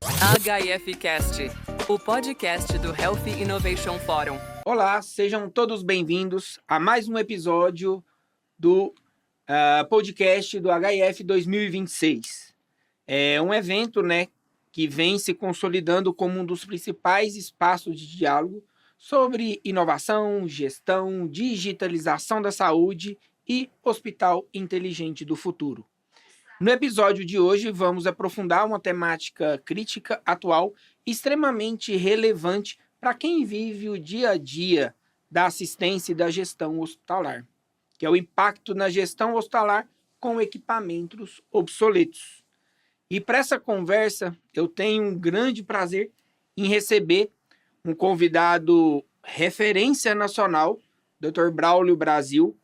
HIF Cast, o podcast do Health Innovation Forum. Olá, sejam todos bem-vindos a mais um episódio do podcast do HIF 2026. É um evento, que vem se consolidando como um dos principais espaços de diálogo sobre inovação, gestão, digitalização da saúde e hospital inteligente do futuro. No episódio de hoje, vamos aprofundar uma temática crítica atual extremamente relevante para quem vive o dia a dia da assistência e da gestão hospitalar, que é o impacto na gestão hospitalar com equipamentos obsoletos. E para essa conversa, eu tenho um grande prazer em receber um convidado referência nacional, Dr. Braulio Brasil.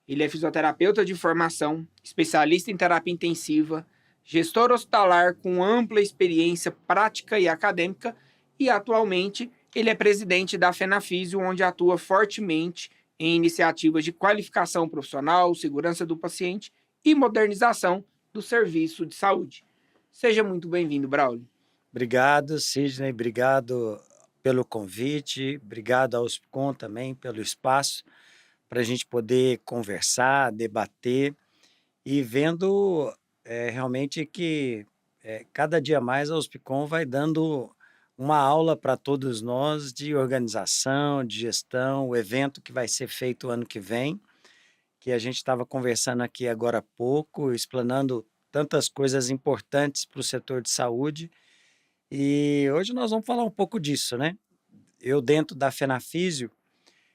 Ele é fisioterapeuta de formação, especialista em terapia intensiva, gestor hospitalar com ampla experiência prática e acadêmica e, atualmente, ele é presidente da FENAFísio, onde atua fortemente em iniciativas de qualificação profissional, segurança do paciente e modernização do serviço de saúde. Seja muito bem-vindo, Braulio. Obrigado, Sidney. Obrigado pelo convite. Obrigado ao Hospicom também pelo espaço para a gente poder conversar, debater e vendo realmente que cada dia mais a Hospicom vai dando uma aula para todos nós de organização, de gestão, o evento que vai ser feito ano que vem, que a gente estava conversando aqui agora há pouco, explanando tantas coisas importantes para o setor de saúde. E hoje nós vamos falar um pouco disso, né? Eu, dentro da FENAFísio,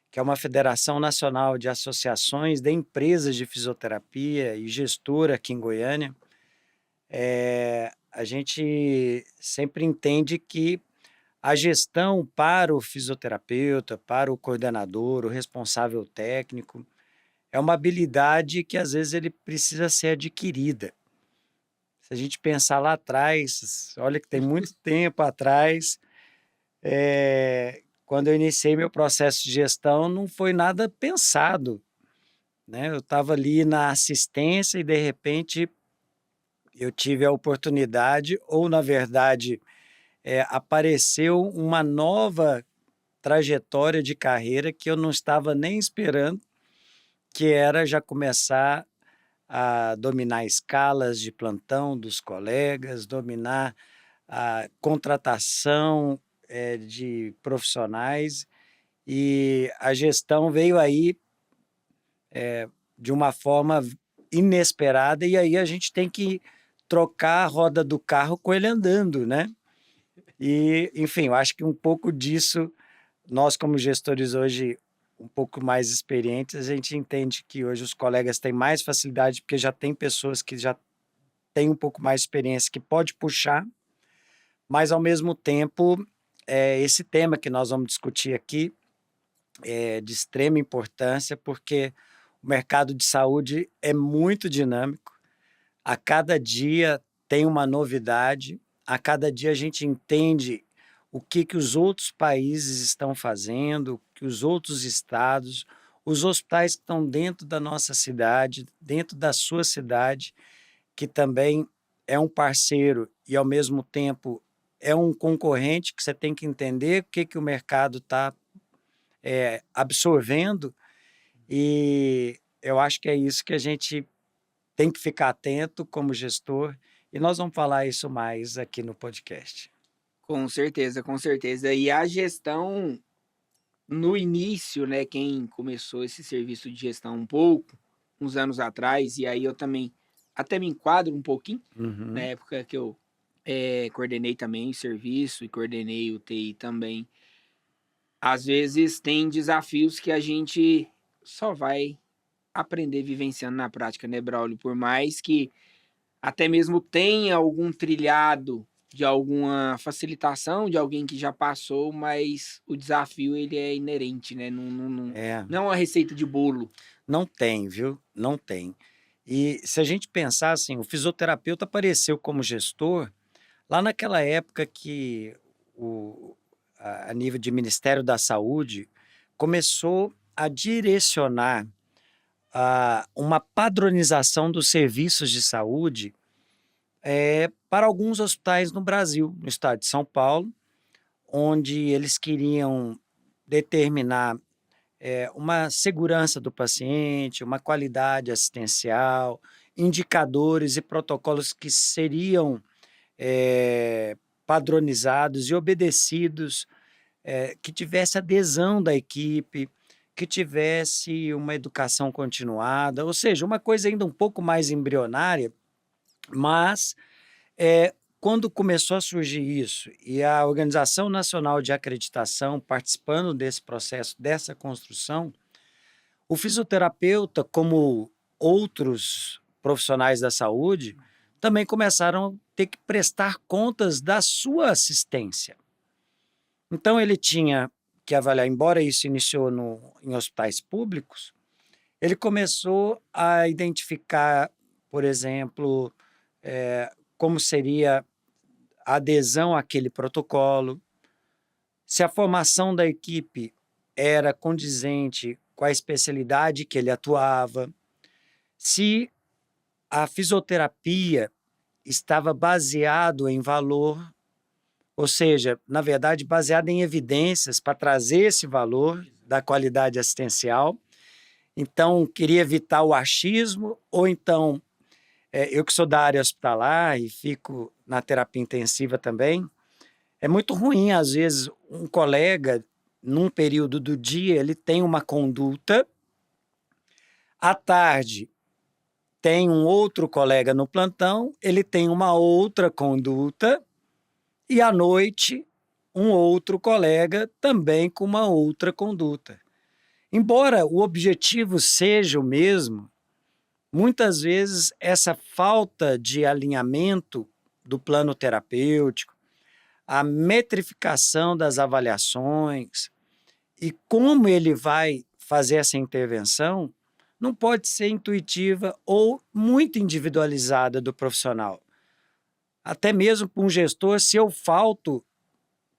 que é uma federação nacional de associações de empresas de fisioterapia e gestora aqui em Goiânia, a gente sempre entende que a gestão para o fisioterapeuta, para o coordenador, o responsável técnico, é uma habilidade que às vezes ele precisa ser adquirida. Se a gente pensar lá atrás, olha que tem muito tempo atrás, quando eu iniciei meu processo de gestão, não foi nada pensado, né? Eu estava ali na assistência e, de repente, eu tive a oportunidade, ou, na verdade, apareceu uma nova trajetória de carreira que eu não estava nem esperando, que era já começar a dominar escalas de plantão dos colegas, dominar a contratação de profissionais, e a gestão veio aí de uma forma inesperada, e aí a gente tem que trocar a roda do carro com ele andando, né? E, enfim, eu acho que um pouco disso, nós como gestores hoje um pouco mais experientes, a gente entende que hoje os colegas têm mais facilidade, porque já tem pessoas que já têm um pouco mais de experiência, que pode puxar, mas ao mesmo tempo, esse tema que nós vamos discutir aqui é de extrema importância, porque o mercado de saúde é muito dinâmico, a cada dia tem uma novidade, a cada dia a gente entende o que os outros países estão fazendo, o que os outros estados, os hospitais que estão dentro da nossa cidade, dentro da sua cidade, que também é um parceiro e, ao mesmo tempo, é um concorrente, que você tem que entender o que o mercado está absorvendo, e eu acho que é isso que a gente tem que ficar atento como gestor, e nós vamos falar isso mais aqui no podcast. Com certeza, com certeza. E a gestão, no início, quem começou esse serviço de gestão um pouco, uns anos atrás, e aí eu também até me enquadro um pouquinho, na época que eu coordenei também o serviço e coordenei o TI também. Às vezes tem desafios que a gente só vai aprender vivenciando na prática, né, Braulio? Por mais que até mesmo tenha algum trilhado de alguma facilitação de alguém que já passou, mas o desafio ele é inerente, né? Não é uma receita de bolo. Não tem, viu? Não tem. E se a gente pensar assim, o fisioterapeuta apareceu como gestor lá naquela época que a nível de Ministério da Saúde começou a direcionar uma padronização dos serviços de saúde para alguns hospitais no Brasil, no estado de São Paulo, onde eles queriam determinar uma segurança do paciente, uma qualidade assistencial, indicadores e protocolos que seriam padronizados e obedecidos, que tivesse adesão da equipe, que tivesse uma educação continuada, ou seja, uma coisa ainda um pouco mais embrionária, mas quando começou a surgir isso e a Organização Nacional de Acreditação participando desse processo, dessa construção, o fisioterapeuta, como outros profissionais da saúde, também começaram a ter que prestar contas da sua assistência. Então, ele tinha que avaliar, embora isso iniciou em hospitais públicos, ele começou a identificar, por exemplo, como seria a adesão àquele protocolo, se a formação da equipe era condizente com a especialidade que ele atuava, se a fisioterapia estava baseado em valor, ou seja, na verdade, baseado em evidências para trazer esse valor da qualidade assistencial. Então, queria evitar o achismo, ou então, eu que sou da área hospitalar e fico na terapia intensiva também, é muito ruim, às vezes, um colega, num período do dia, ele tem uma conduta, à tarde tem um outro colega no plantão, ele tem uma outra conduta, e à noite um outro colega também com uma outra conduta. Embora o objetivo seja o mesmo, muitas vezes essa falta de alinhamento do plano terapêutico, a metrificação das avaliações e como ele vai fazer essa intervenção não pode ser intuitiva ou muito individualizada do profissional. Até mesmo para um gestor, se eu falto,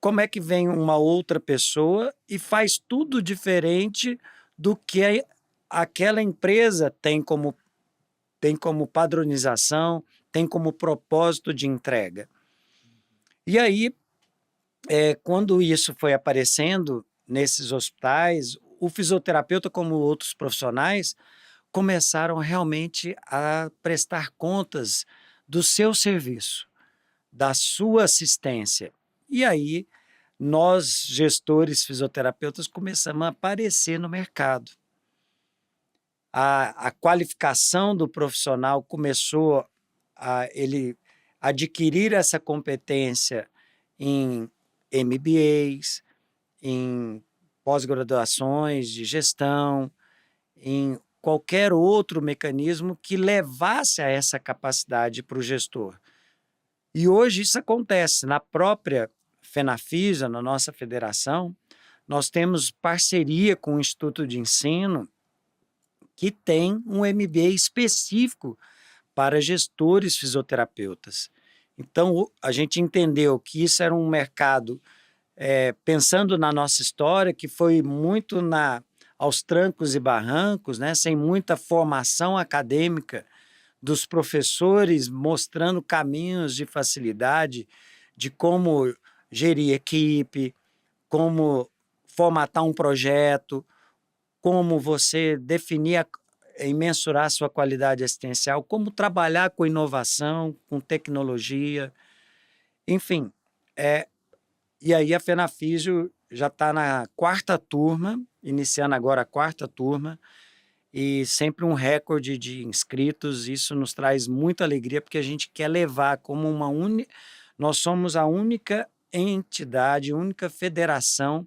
como é que vem uma outra pessoa e faz tudo diferente do que aquela empresa tem como padronização, tem como propósito de entrega. E aí, quando isso foi aparecendo nesses hospitais, o fisioterapeuta, como outros profissionais, começaram realmente a prestar contas do seu serviço, da sua assistência. E aí, nós, gestores fisioterapeutas, começamos a aparecer no mercado. A qualificação do profissional começou a ele adquirir essa competência em MBAs, em pós-graduações de gestão, em qualquer outro mecanismo que levasse a essa capacidade para o gestor. E hoje isso acontece. Na própria FENAFISA, na nossa federação, nós temos parceria com o Instituto de Ensino, que tem um MBA específico para gestores fisioterapeutas. Então, a gente entendeu que isso era um mercado, pensando na nossa história, que foi muito aos trancos e barrancos, né, sem muita formação acadêmica dos professores, mostrando caminhos de facilidade, de como gerir equipe, como formatar um projeto, como você definir e mensurar a sua qualidade assistencial, como trabalhar com inovação, com tecnologia, enfim. E aí a FENAFISIO já está na 4ª turma, iniciando agora a 4ª turma, e sempre um recorde de inscritos. Isso nos traz muita alegria, porque a gente quer levar como nós somos a única entidade, única federação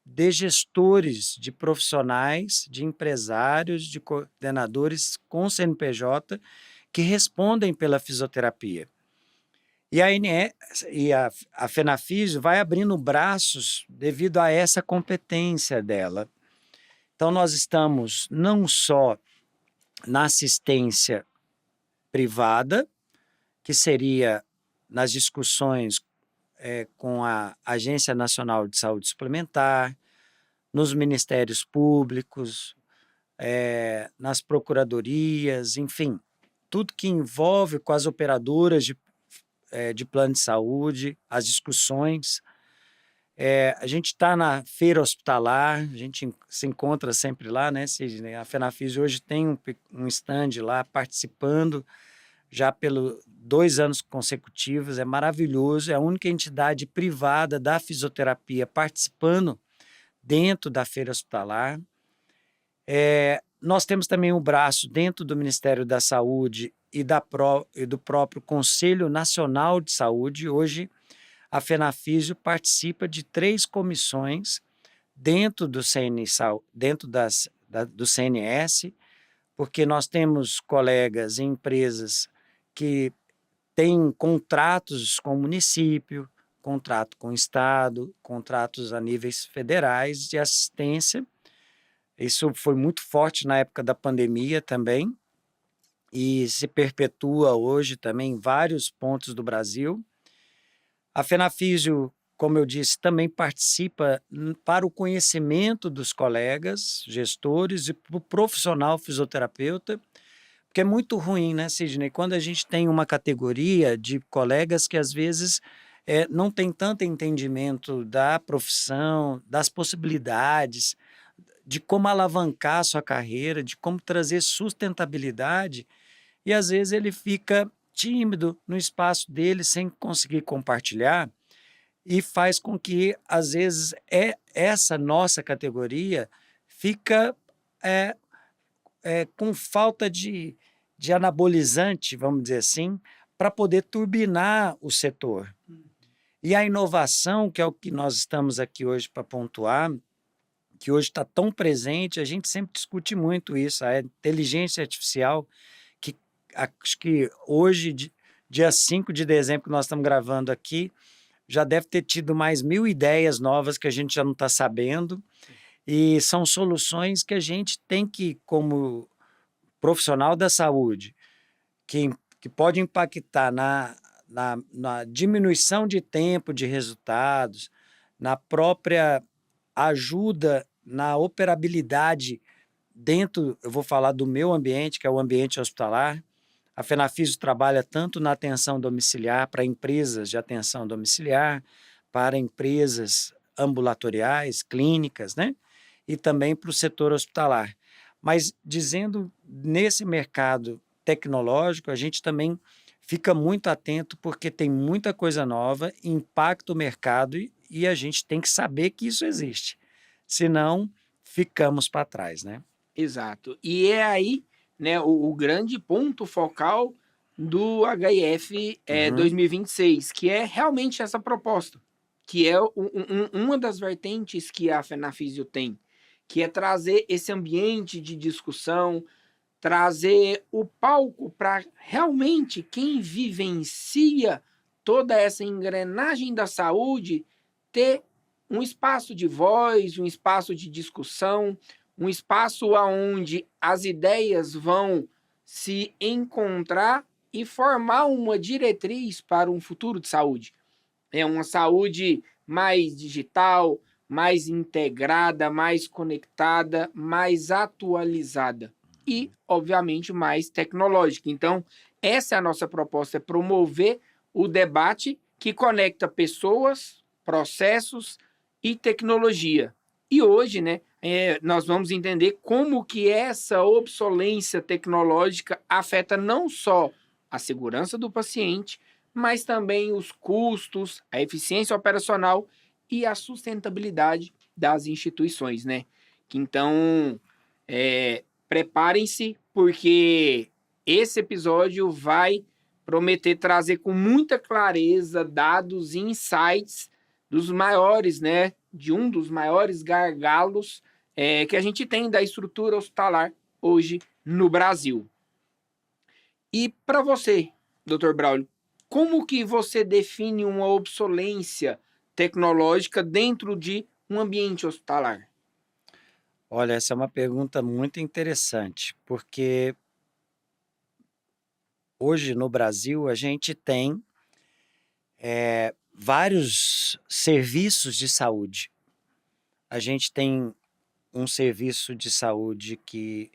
de gestores, de profissionais, de empresários, de coordenadores com CNPJ que respondem pela fisioterapia. E a FENAFISIO vai abrindo braços devido a essa competência dela. Então, nós estamos não só na assistência privada, que seria nas discussões com a Agência Nacional de Saúde Suplementar, nos ministérios públicos, nas procuradorias, enfim, tudo que envolve com as operadoras de plano de saúde, as discussões. A gente está na feira hospitalar, a gente se encontra sempre lá, né, Sidney? A FENAFISE hoje tem um stand lá participando já pelos 2 anos consecutivos, é maravilhoso, é a única entidade privada da fisioterapia participando dentro da feira hospitalar. Nós temos também um braço dentro do Ministério da Saúde e do próprio Conselho Nacional de Saúde. Hoje, a FENAFISIO participa de 3 comissões dentro do do CNS, porque nós temos colegas em empresas que têm contratos com o município, contrato com o Estado, contratos a níveis federais de assistência. Isso foi muito forte na época da pandemia também e se perpetua hoje também em vários pontos do Brasil. A FENAFISIO, como eu disse, também participa para o conhecimento dos colegas, gestores e para o profissional fisioterapeuta, porque é muito ruim, né, Sidney? Quando a gente tem uma categoria de colegas que às vezes não tem tanto entendimento da profissão, das possibilidades, de como alavancar a sua carreira, de como trazer sustentabilidade, e às vezes ele fica tímido no espaço dele sem conseguir compartilhar e faz com que, às vezes, essa nossa categoria fica com falta de anabolizante, vamos dizer assim, para poder turbinar o setor. E a inovação, que é o que nós estamos aqui hoje para pontuar, que hoje está tão presente, a gente sempre discute muito isso, a inteligência artificial, que acho que hoje, dia 5 de dezembro, que nós estamos gravando aqui, já deve ter tido mais 1000 ideias novas que a gente já não está sabendo, e são soluções que a gente tem que, como profissional da saúde, que pode impactar na diminuição de tempo de resultados, na própria ajuda na operabilidade dentro, eu vou falar do meu ambiente, que é o ambiente hospitalar. A FENAFISIO trabalha tanto na atenção domiciliar, para empresas de atenção domiciliar, para empresas ambulatoriais, clínicas, né? E também para o setor hospitalar. Mas, dizendo, nesse mercado tecnológico, a gente também fica muito atento porque tem muita coisa nova, impacta o mercado e a gente tem que saber que isso existe. Senão, ficamos para trás, né? Exato. E é aí, né, o grande ponto focal do HIF 2026, que é realmente essa proposta, que é uma das vertentes que a FENAFISIO tem, que é trazer esse ambiente de discussão, trazer o palco para realmente quem vivencia toda essa engrenagem da saúde ter um espaço de voz, um espaço de discussão, um espaço onde as ideias vão se encontrar e formar uma diretriz para um futuro de saúde. É uma saúde mais digital, mais integrada, mais conectada, mais atualizada e, obviamente, mais tecnológica. Então, essa é a nossa proposta, é promover o debate que conecta pessoas, processos e tecnologia. E hoje, né, nós vamos entender como que essa obsolência tecnológica afeta não só a segurança do paciente, mas também os custos, a eficiência operacional e a sustentabilidade das instituições, né? Então, preparem-se, porque esse episódio vai prometer trazer com muita clareza dados e insights dos maiores, né? De um dos maiores gargalos que a gente tem da estrutura hospitalar hoje no Brasil. E para você, Dr. Braulio, como que você define uma obsolência tecnológica dentro de um ambiente hospitalar? Olha, essa é uma pergunta muito interessante, porque hoje no Brasil a gente tem vários serviços de saúde. A gente tem um serviço de saúde que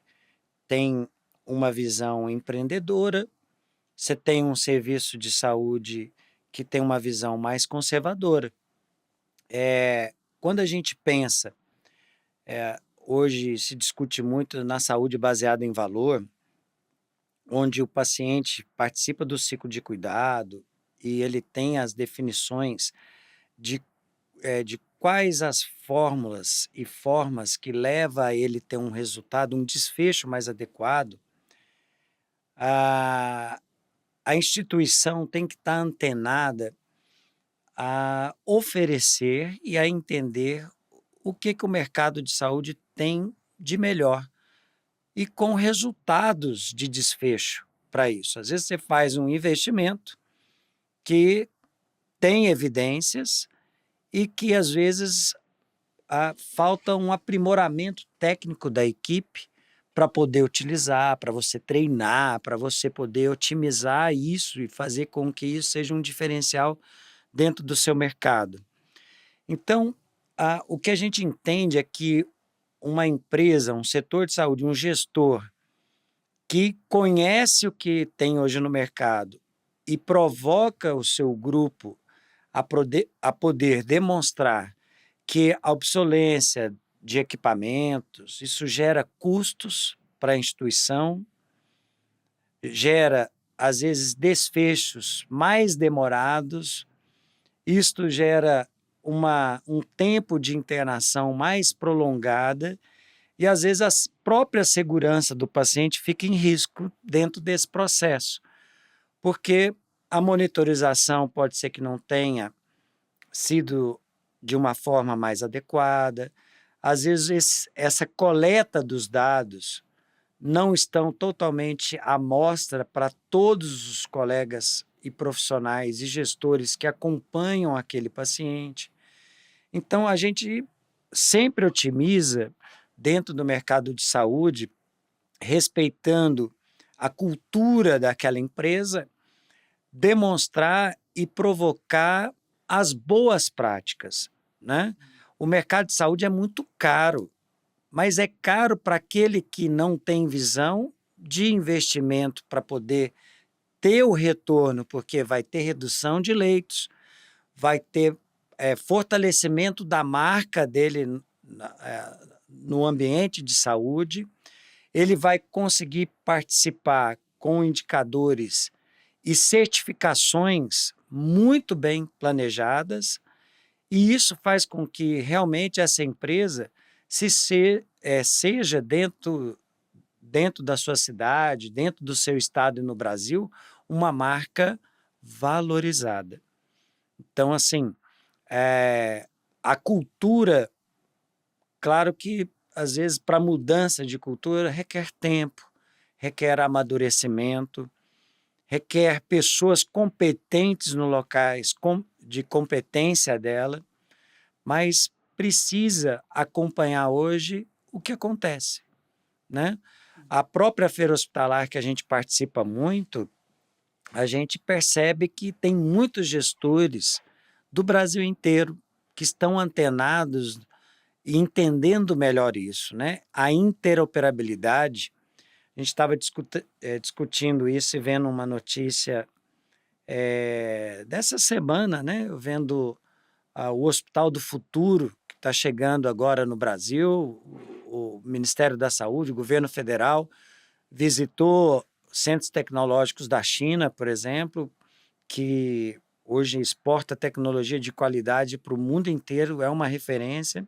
tem uma visão empreendedora, você tem um serviço de saúde que tem uma visão mais conservadora. Quando a gente pensa, hoje se discute muito na saúde baseada em valor, onde o paciente participa do ciclo de cuidado e ele tem as definições de quais as fórmulas e formas que leva a ele ter um resultado, um desfecho mais adequado, a instituição tem que estar antenada a oferecer e a entender o que o mercado de saúde tem de melhor e com resultados de desfecho para isso. Às vezes você faz um investimento que tem evidências e que às vezes falta um aprimoramento técnico da equipe para poder utilizar, para você treinar, para você poder otimizar isso e fazer com que isso seja um diferencial dentro do seu mercado. Então, o que a gente entende é que uma empresa, um setor de saúde, um gestor que conhece o que tem hoje no mercado e provoca o seu grupo a poder demonstrar que a obsolência de equipamentos, isso gera custos para a instituição, gera, às vezes, desfechos mais demorados, isto gera um tempo de internação mais prolongada e, às vezes, a própria segurança do paciente fica em risco dentro desse processo, porque a monitorização pode ser que não tenha sido de uma forma mais adequada, às vezes essa coleta dos dados não estão totalmente à mostra para todos os colegas e profissionais e gestores que acompanham aquele paciente. Então, a gente sempre otimiza dentro do mercado de saúde, respeitando a cultura daquela empresa, demonstrar e provocar as boas práticas, né? O mercado de saúde é muito caro, mas é caro para aquele que não tem visão de investimento para poder ter o retorno, porque vai ter redução de leitos, vai ter fortalecimento da marca dele no ambiente de saúde, ele vai conseguir participar com indicadores e certificações muito bem planejadas, e isso faz com que realmente essa empresa seja dentro da sua cidade, dentro do seu estado e no Brasil, uma marca valorizada. Então, assim, a cultura, claro que às vezes para mudança de cultura requer tempo, requer amadurecimento, requer pessoas competentes nos locais de competência dela, mas precisa acompanhar hoje o que acontece, né? A própria feira hospitalar que a gente participa muito, a gente percebe que tem muitos gestores do Brasil inteiro que estão antenados e entendendo melhor isso, né? A interoperabilidade, a gente estava discutindo isso e vendo uma notícia dessa semana, né? Eu vendo o Hospital do Futuro, que está chegando agora no Brasil, o Ministério da Saúde, o governo federal, visitou centros tecnológicos da China, por exemplo, que hoje exporta tecnologia de qualidade para o mundo inteiro, é uma referência,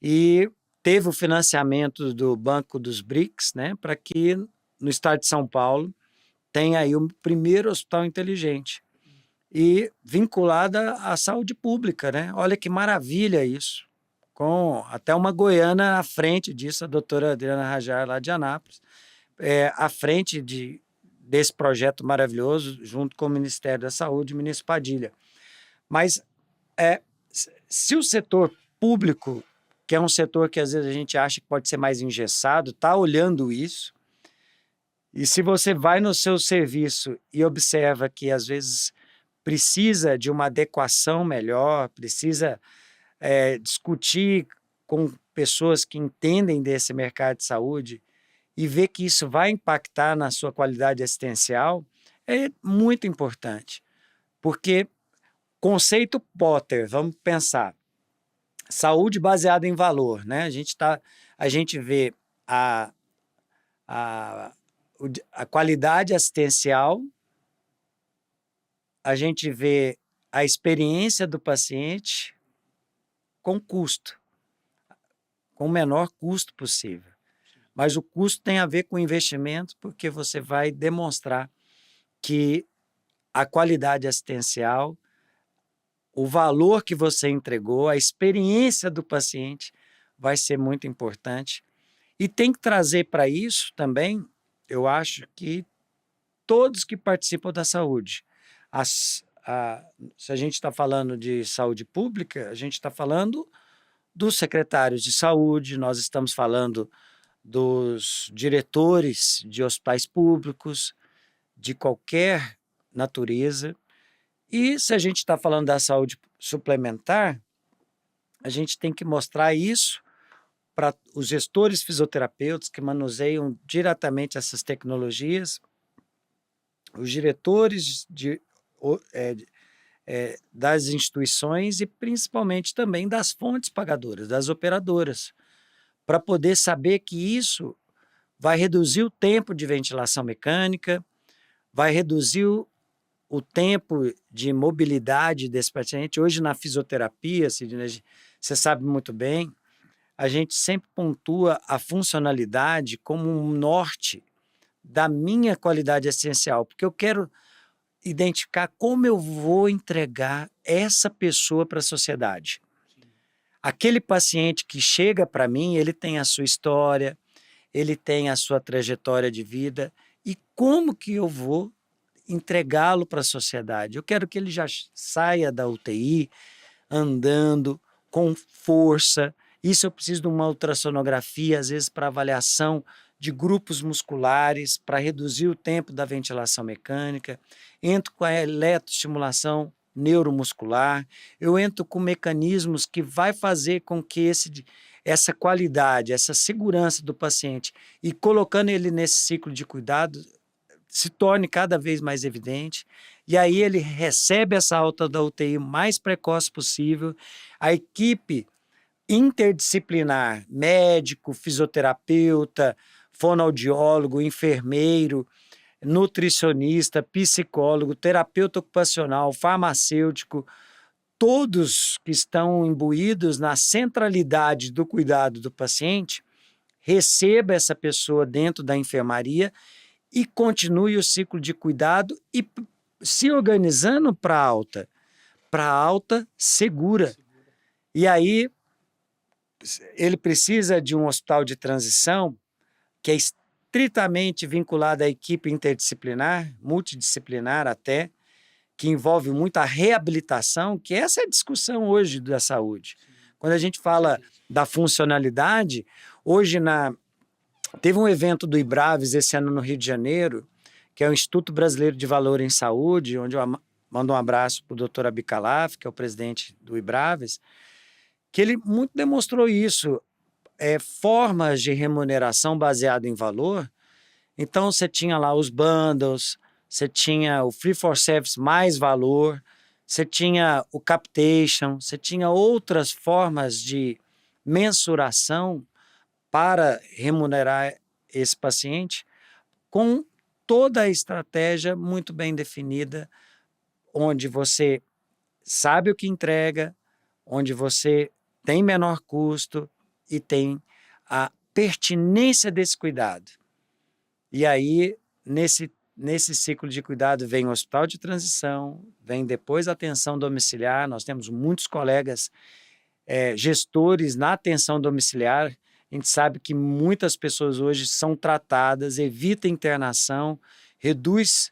e teve o financiamento do Banco dos BRICS, né, para que no estado de São Paulo tenha aí o primeiro hospital inteligente e vinculada à saúde pública, né? Olha que maravilha isso, com até uma goiana à frente disso, a doutora Adriana Rajar, lá de Anápolis, à frente desse projeto maravilhoso, junto com o Ministério da Saúde e o ministro Padilha. Mas se o setor público, que é um setor que às vezes a gente acha que pode ser mais engessado, está olhando isso, e se você vai no seu serviço e observa que às vezes precisa de uma adequação melhor, precisa discutir com pessoas que entendem desse mercado de saúde e ver que isso vai impactar na sua qualidade assistencial, é muito importante. Porque conceito Potter, vamos pensar, saúde baseada em valor, né? A gente vê a, a qualidade assistencial, a gente vê a experiência do paciente com custo, com o menor custo possível. Mas o custo tem a ver com investimento, porque você vai demonstrar que a qualidade assistencial, o valor que você entregou, a experiência do paciente vai ser muito importante. E tem que trazer para isso também, eu acho que todos que participam da saúde. Se a gente está falando de saúde pública, a gente está falando dos secretários de saúde, nós estamos falando dos diretores de hospitais públicos, de qualquer natureza. E se a gente está falando da saúde suplementar, a gente tem que mostrar isso para os gestores fisioterapeutas que manuseiam diretamente essas tecnologias, os diretores das instituições e principalmente também das fontes pagadoras, das operadoras, para poder saber que isso vai reduzir o tempo de ventilação mecânica, vai reduzir o tempo de mobilidade desse paciente. Hoje, na fisioterapia, Sidney, você sabe muito bem, a gente sempre pontua a funcionalidade como um norte da minha qualidade essencial, porque eu quero identificar como eu vou entregar essa pessoa para a sociedade. Aquele paciente que chega para mim, ele tem a sua história, ele tem a sua trajetória de vida, e como que eu vou entregá-lo para a sociedade? Eu quero que ele já saia da UTI andando com força. Isso eu preciso de uma ultrassonografia, às vezes para avaliação de grupos musculares, para reduzir o tempo da ventilação mecânica. Entro com a eletroestimulação neuromuscular, eu entro com mecanismos que vai fazer com que essa qualidade, essa segurança do paciente, e colocando ele nesse ciclo de cuidado, se torne cada vez mais evidente, e aí ele recebe essa alta da UTI o mais precoce possível. A equipe interdisciplinar, médico, fisioterapeuta, fonoaudiólogo, enfermeiro, nutricionista, psicólogo, terapeuta ocupacional, farmacêutico, todos que estão imbuídos na centralidade do cuidado do paciente, receba essa pessoa dentro da enfermaria e continue o ciclo de cuidado e se organizando para alta segura. E aí ele precisa de um hospital de transição que é estritamente vinculado à equipe interdisciplinar, multidisciplinar até, que envolve muito a reabilitação, que essa é a discussão hoje da saúde. Quando a gente fala da funcionalidade, hoje teve um evento do IBRAVES esse ano no Rio de Janeiro, que é o Instituto Brasileiro de Valor em Saúde, onde eu mando um abraço para o Dr. Abicalaf, que é o presidente do IBRAVES, que ele muito demonstrou isso, formas de remuneração baseada em valor. Então, você tinha lá os bundles, você tinha o free for service mais valor, você tinha o capitation, você tinha outras formas de mensuração para remunerar esse paciente, com toda a estratégia muito bem definida, onde você sabe o que entrega, onde você tem menor custo e tem a pertinência desse cuidado. E aí, nesse ciclo de cuidado, vem o hospital de transição, vem depois a atenção domiciliar. Nós temos muitos colegas gestores na atenção domiciliar. A gente sabe que muitas pessoas hoje são tratadas, evita internação, reduz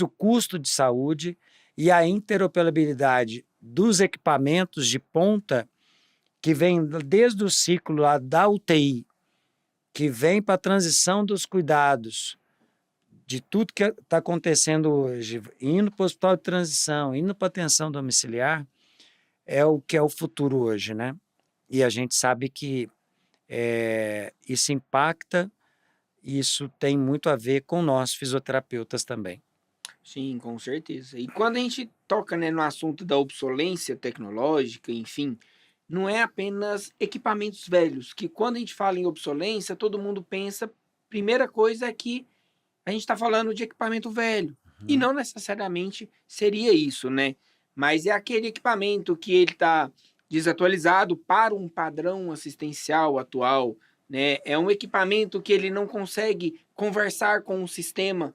o custo de saúde, e a interoperabilidade dos equipamentos de ponta, que vem desde o ciclo lá da UTI, que vem para a transição dos cuidados, de tudo que está acontecendo hoje, indo para o hospital de transição, indo para a atenção domiciliar, é o que é o futuro hoje, né? E a gente sabe que isso impacta, isso tem muito a ver com nós, fisioterapeutas também. Sim, com certeza. E quando a gente toca, né, no assunto da obsolência tecnológica, enfim, não é apenas equipamentos velhos, que quando a gente fala em obsolência, todo mundo pensa, primeira coisa é que a gente está falando de equipamento velho. E Uhum. não necessariamente seria isso, né? Mas é aquele equipamento que ele está desatualizado para um padrão assistencial atual, né? É um equipamento que ele não consegue conversar com o sistema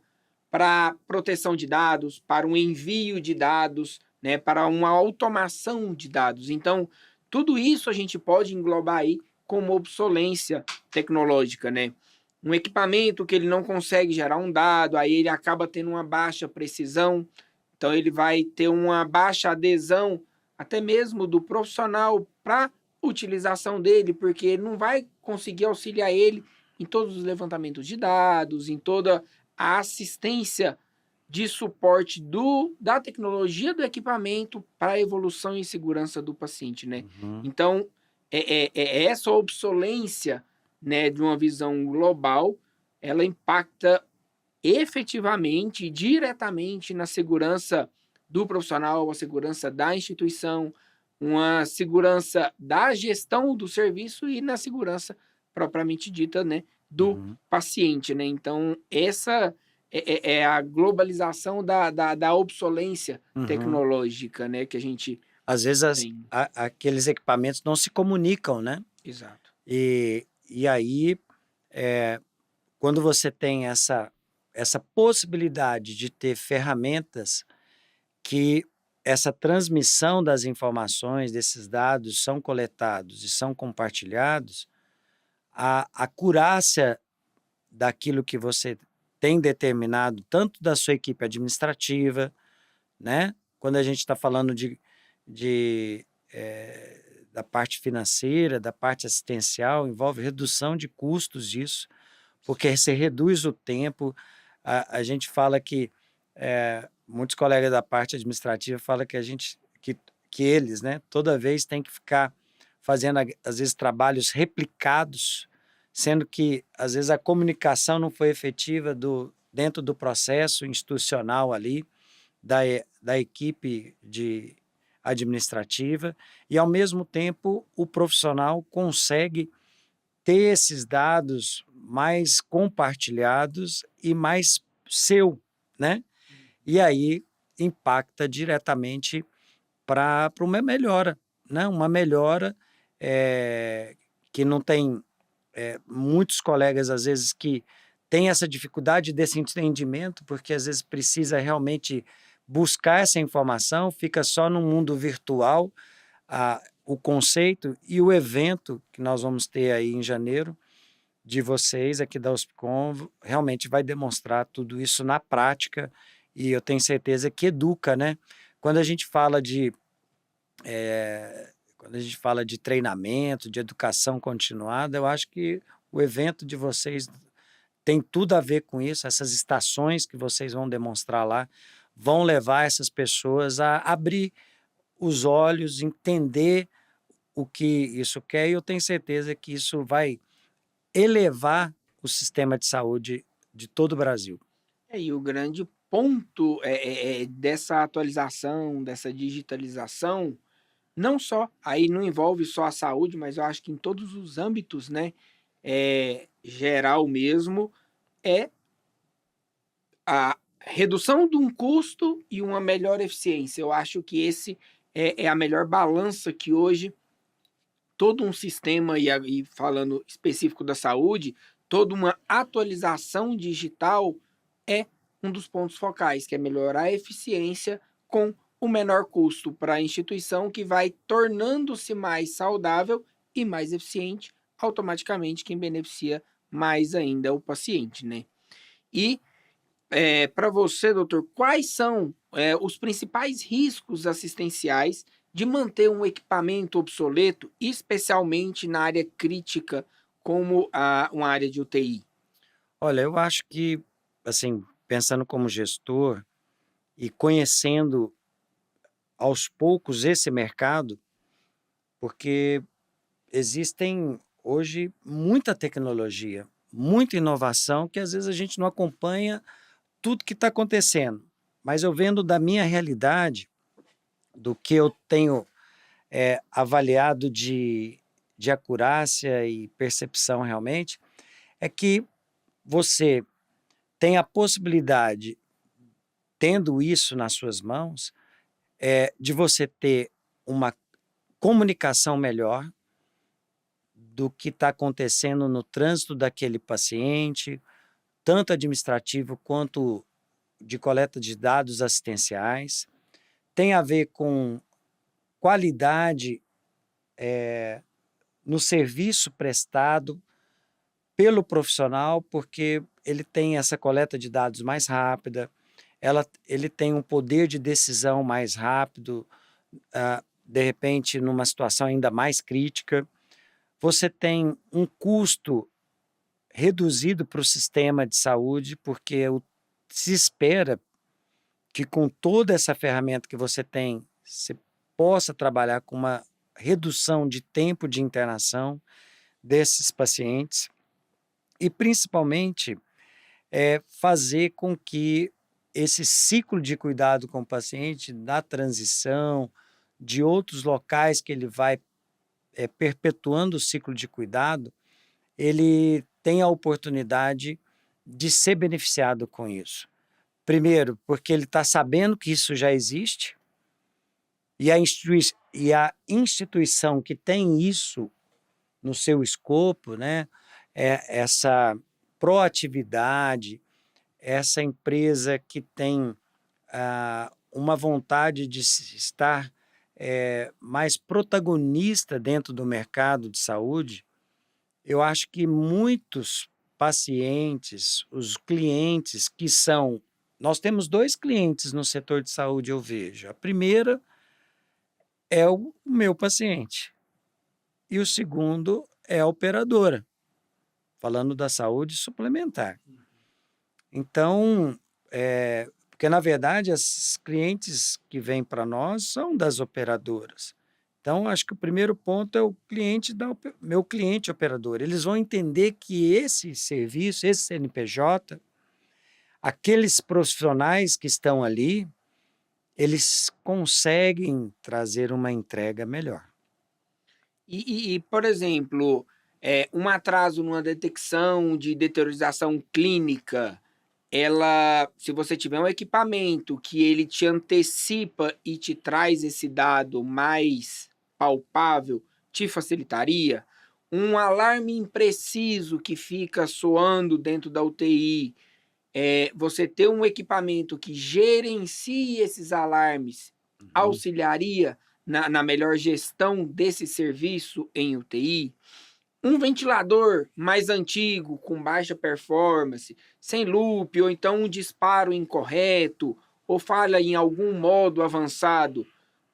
para proteção de dados, para um envio de dados, né? Para uma automação de dados. Então, tudo isso a gente pode englobar aí como obsolência tecnológica, né? Um equipamento que ele não consegue gerar um dado, aí ele acaba tendo uma baixa precisão, então ele vai ter uma baixa adesão até mesmo do profissional para utilização dele, porque ele não vai conseguir auxiliar ele em todos os levantamentos de dados, em toda a assistência de suporte da tecnologia do equipamento para a evolução e segurança do paciente, né? Uhum. Então, é essa obsolência, né, de uma visão global, ela impacta efetivamente, diretamente na segurança do profissional, a segurança da instituição, uma segurança da gestão do serviço e na segurança propriamente dita, né, do Uhum. paciente, né? Então, essa é a globalização da obsolência Uhum. tecnológica, né, que a gente Às vezes tem. aqueles equipamentos não se comunicam, né? Exato. E aí, eh, quando você tem essa possibilidade de ter ferramentas que essa transmissão das informações, desses dados são coletados e são compartilhados, a acurácia daquilo que você tem determinado, tanto da sua equipe administrativa, né? Quando a gente está falando da parte financeira, da parte assistencial, envolve redução de custos disso, porque você reduz o tempo. A gente fala que muitos colegas da parte administrativa falam que que eles, né, toda vez têm que ficar fazendo às vezes trabalhos replicados, sendo que às vezes a comunicação não foi efetiva dentro do processo institucional ali da equipe administrativa, e ao mesmo tempo o profissional consegue ter esses dados mais compartilhados e mais seu, né? E aí impacta diretamente para uma melhora, né? Uma melhora que não tem muitos colegas às vezes que têm essa dificuldade desse entendimento, porque às vezes precisa realmente buscar essa informação, fica só no mundo virtual, o conceito e o evento que nós vamos ter aí em janeiro de vocês aqui da USPCOM realmente vai demonstrar tudo isso na prática, e eu tenho certeza que educa, né? Quando a gente fala de quando a gente fala de treinamento, de educação continuada, eu acho que o evento de vocês tem tudo a ver com isso. Essas estações que vocês vão demonstrar lá vão levar essas pessoas a abrir os olhos, entender o que isso quer, e eu tenho certeza que isso vai elevar o sistema de saúde de todo o Brasil. E o grande ponto dessa atualização, dessa digitalização, não só, aí não envolve só a saúde, mas eu acho que em todos os âmbitos, né, geral mesmo, é a redução de um custo e uma melhor eficiência. Eu acho que esse é a melhor balança que hoje todo um sistema, e falando específico da saúde, toda uma atualização digital é um dos pontos focais, que é melhorar a eficiência com o menor custo para a instituição, que vai tornando-se mais saudável e mais eficiente, automaticamente quem beneficia mais ainda é o paciente, né? E para você, doutor, quais são os principais riscos assistenciais de manter um equipamento obsoleto, especialmente na área crítica, como uma área de UTI? Olha, eu acho que, assim, pensando como gestor e conhecendo aos poucos esse mercado, porque existem hoje muita tecnologia, muita inovação que às vezes a gente não acompanha tudo que está acontecendo. Mas eu vendo da minha realidade, do que eu tenho avaliado de acurácia e percepção realmente, é que você tem a possibilidade, tendo isso nas suas mãos, de você ter uma comunicação melhor do que está acontecendo no trânsito daquele paciente, tanto administrativo quanto de coleta de dados assistenciais. Tem a ver com qualidade no serviço prestado pelo profissional, porque ele tem essa coleta de dados mais rápida, ele tem um poder de decisão mais rápido, de repente, numa situação ainda mais crítica. Você tem um custo reduzido para o sistema de saúde, porque se espera que com toda essa ferramenta que você tem, você possa trabalhar com uma redução de tempo de internação desses pacientes e, principalmente, fazer com que esse ciclo de cuidado com o paciente, da transição, de outros locais que ele vai perpetuando o ciclo de cuidado, ele tem a oportunidade de ser beneficiado com isso. Primeiro, porque ele está sabendo que isso já existe, e a instituição que tem isso no seu escopo, né, essa proatividade, essa empresa que tem uma vontade de estar mais protagonista dentro do mercado de saúde, eu acho que muitos pacientes, os clientes que são... Nós temos 2 clientes no setor de saúde, eu vejo. A primeira é o meu paciente e o segundo é a operadora, falando da saúde suplementar. Então, porque na verdade esses clientes que vêm para nós são das operadoras. Então, acho que o primeiro ponto é o cliente meu cliente operador. Eles vão entender que esse serviço, esse CNPJ, aqueles profissionais que estão ali, eles conseguem trazer uma entrega melhor. Por exemplo, um atraso numa detecção de deteriorização clínica, se você tiver um equipamento que ele te antecipa e te traz esse dado mais palpável, te facilitaria. Um alarme impreciso que fica soando dentro da UTI, você ter um equipamento que gerencie esses alarmes, auxiliaria na melhor gestão desse serviço em UTI. Um ventilador mais antigo, com baixa performance, sem loop, ou então um disparo incorreto, ou falha em algum modo avançado,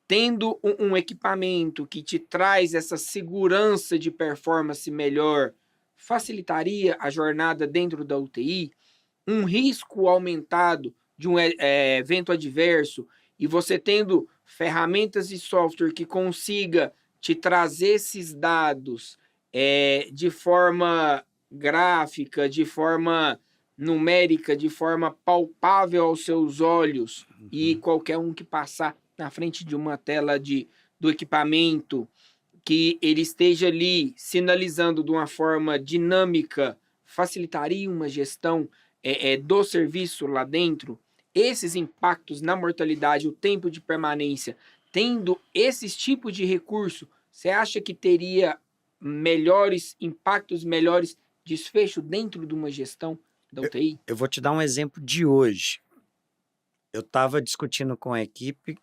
tendo um equipamento que te traz essa segurança de performance melhor, facilitaria a jornada dentro da UTI. Um risco aumentado de um evento adverso, e você tendo ferramentas e software que consiga te trazer esses dados de forma gráfica, de forma numérica, de forma palpável aos seus olhos, e qualquer um que passar na frente de uma tela do equipamento, que ele esteja ali sinalizando de uma forma dinâmica, facilitaria uma gestão do serviço lá dentro. Esses impactos na mortalidade, o tempo de permanência, tendo esses tipos de recurso, você acha que teria melhores impactos, melhores desfechos dentro de uma gestão da UTI? Eu vou te dar um exemplo de hoje. Eu estava discutindo com a equipe,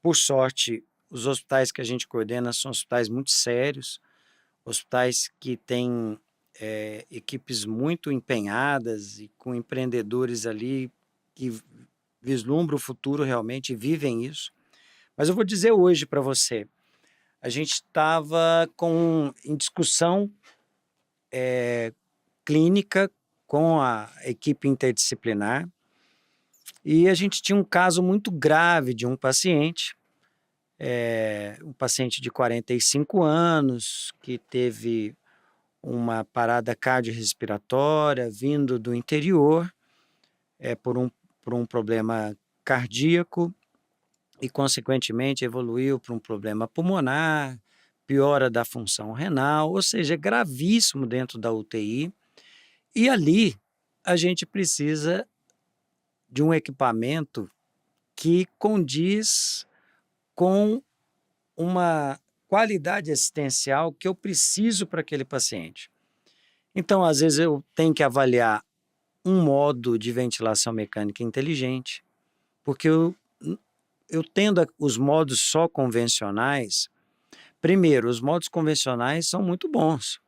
por sorte, os hospitais que a gente coordena são hospitais muito sérios, hospitais que têm equipes muito empenhadas e com empreendedores ali que vislumbram o futuro realmente e vivem isso. Mas eu vou dizer hoje para você, a gente estava em discussão clínica com a equipe interdisciplinar e a gente tinha um caso muito grave de um paciente de 45 anos que teve uma parada cardiorrespiratória vindo do interior por um problema cardíaco e, consequentemente, evoluiu para um problema pulmonar, piora da função renal, ou seja, é gravíssimo dentro da UTI. E ali a gente precisa de um equipamento que condiz com uma qualidade assistencial que eu preciso para aquele paciente. Então, às vezes, eu tenho que avaliar um modo de ventilação mecânica inteligente, porque eu tendo os modos só convencionais, primeiro, os modos convencionais são muito bons.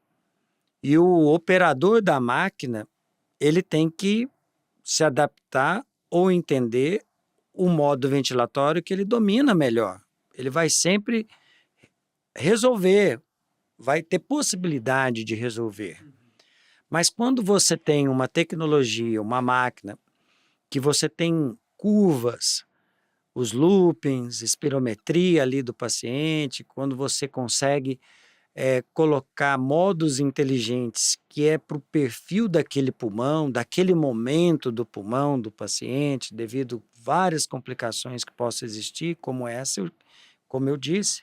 E o operador da máquina, ele tem que se adaptar ou entender o modo ventilatório que ele domina melhor. Ele vai sempre resolver, vai ter possibilidade de resolver. Mas quando você tem uma tecnologia, uma máquina, que você tem curvas, os loopings, espirometria ali do paciente, quando você consegue colocar modos inteligentes que é para o perfil daquele pulmão, daquele momento do pulmão do paciente, devido a várias complicações que possam existir, como essa, como eu disse,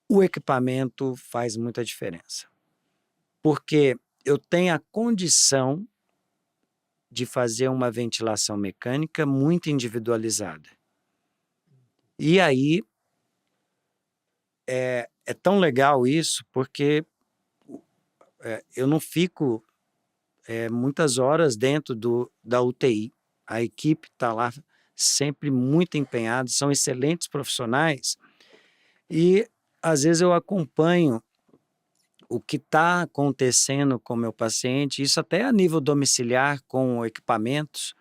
o equipamento faz muita diferença. Porque eu tenho a condição de fazer uma ventilação mecânica muito individualizada. E aí, é tão legal isso, porque eu não fico muitas horas dentro da UTI. A equipe está lá sempre muito empenhada, são excelentes profissionais, e às vezes eu acompanho o que está acontecendo com o meu paciente, isso até a nível domiciliar, com equipamentos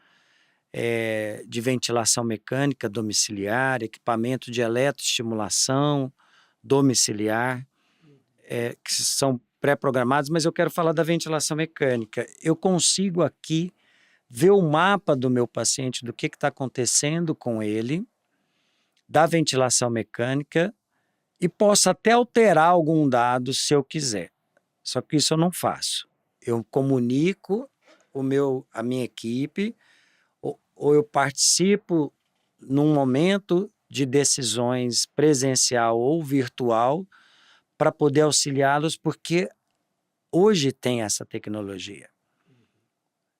de ventilação mecânica domiciliar, equipamento de eletroestimulação domiciliar, que são pré-programados, mas eu quero falar da ventilação mecânica. Eu consigo aqui ver o mapa do meu paciente, do que está acontecendo com ele, da ventilação mecânica, e posso até alterar algum dado se eu quiser. Só que isso eu não faço. Eu comunico a minha equipe, ou eu participo num momento de decisões presencial ou virtual para poder auxiliá-los, porque hoje tem essa tecnologia.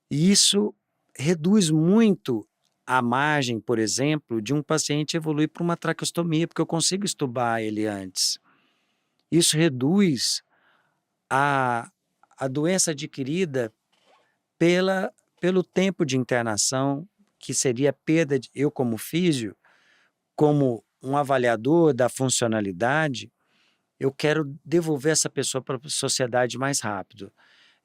E isso reduz muito a margem, por exemplo, de um paciente evoluir para uma traqueostomia, porque eu consigo extubar ele antes. Isso reduz a doença adquirida pelo tempo de internação, que seria perda de, eu como físio, como um avaliador da funcionalidade, eu quero devolver essa pessoa para a sociedade mais rápido.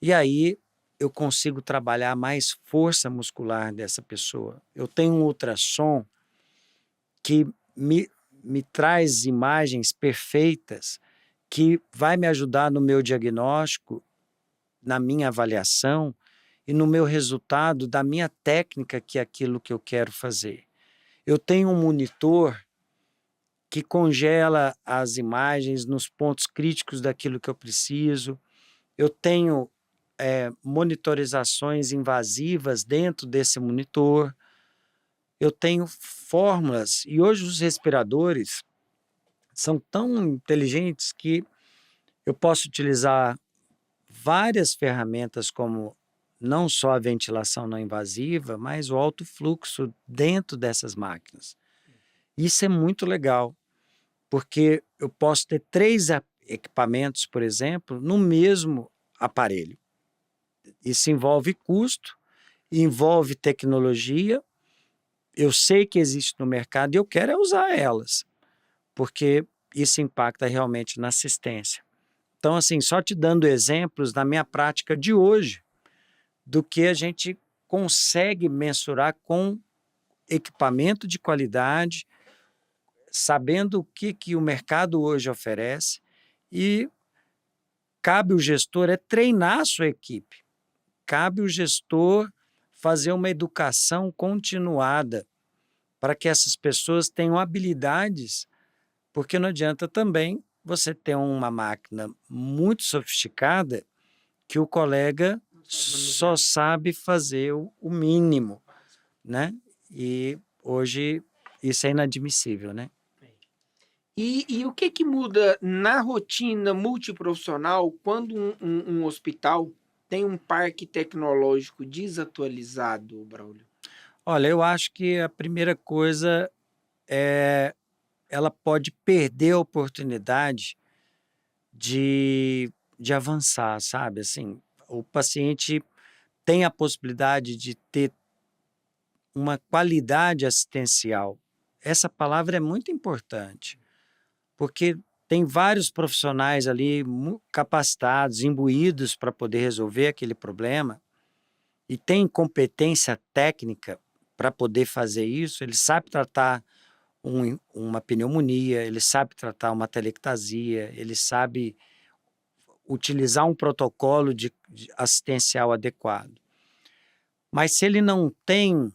E aí eu consigo trabalhar mais força muscular dessa pessoa. Eu tenho um ultrassom que me traz imagens perfeitas, que vai me ajudar no meu diagnóstico, na minha avaliação e no meu resultado da minha técnica, que é aquilo que eu quero fazer. Eu tenho um monitor que congela as imagens nos pontos críticos daquilo que eu preciso. Eu tenho monitorizações invasivas dentro desse monitor. Eu tenho fórmulas, e hoje os respiradores são tão inteligentes que eu posso utilizar várias ferramentas, como não só a ventilação não invasiva, mas o alto fluxo dentro dessas máquinas. Isso é muito legal, porque eu posso ter 3 equipamentos, por exemplo, no mesmo aparelho. Isso envolve custo, envolve tecnologia. Eu sei que existe no mercado e eu quero usar elas, porque isso impacta realmente na assistência. Então, assim, só te dando exemplos da minha prática de hoje, do que a gente consegue mensurar com equipamento de qualidade, sabendo o que o mercado hoje oferece, e cabe o gestor treinar a sua equipe, cabe o gestor fazer uma educação continuada para que essas pessoas tenham habilidades, porque não adianta também você ter uma máquina muito sofisticada que o colega só sabe fazer o mínimo, né? E hoje isso é inadmissível, né? E o que que muda na rotina multiprofissional quando um hospital tem um parque tecnológico desatualizado, Braulio? Olha, eu acho que a primeira coisa é ela pode perder a oportunidade de avançar, sabe? Assim, o paciente tem a possibilidade de ter uma qualidade assistencial. Essa palavra é muito importante, porque tem vários profissionais ali capacitados, imbuídos para poder resolver aquele problema e tem competência técnica para poder fazer isso. Ele sabe tratar uma pneumonia, ele sabe tratar uma telectasia, ele sabe utilizar um protocolo de assistencial adequado. Mas se ele não tem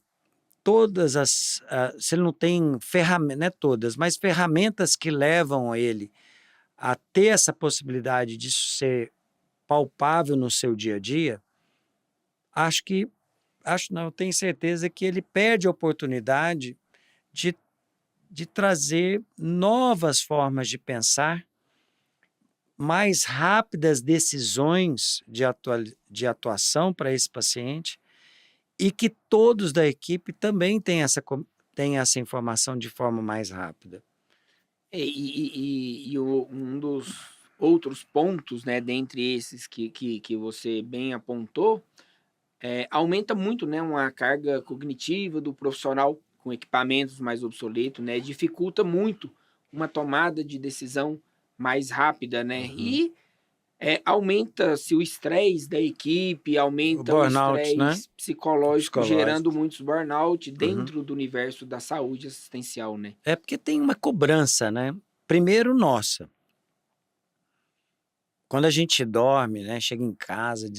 se ele não tem ferramentas, não é todas, mas ferramentas que levam ele a ter essa possibilidade de ser palpável no seu dia a dia, não, eu tenho certeza que ele perde a oportunidade de, de trazer novas formas de pensar, mais rápidas decisões de atuação para esse paciente e que todos da equipe também têm essa informação de forma mais rápida. Um dos outros pontos, né, dentre esses que você bem apontou, aumenta muito, né, uma carga cognitiva do profissional com equipamentos mais obsoletos, né, dificulta muito uma tomada de decisão mais rápida, né, e aumenta-se o estresse da equipe, O aumenta o burnout, né? estresse psicológico, Psicológico. gerando muitos burnout dentro do universo da saúde assistencial, né? É porque tem uma cobrança, né? Primeiro, nossa. Quando a gente dorme, né? Chega em casa,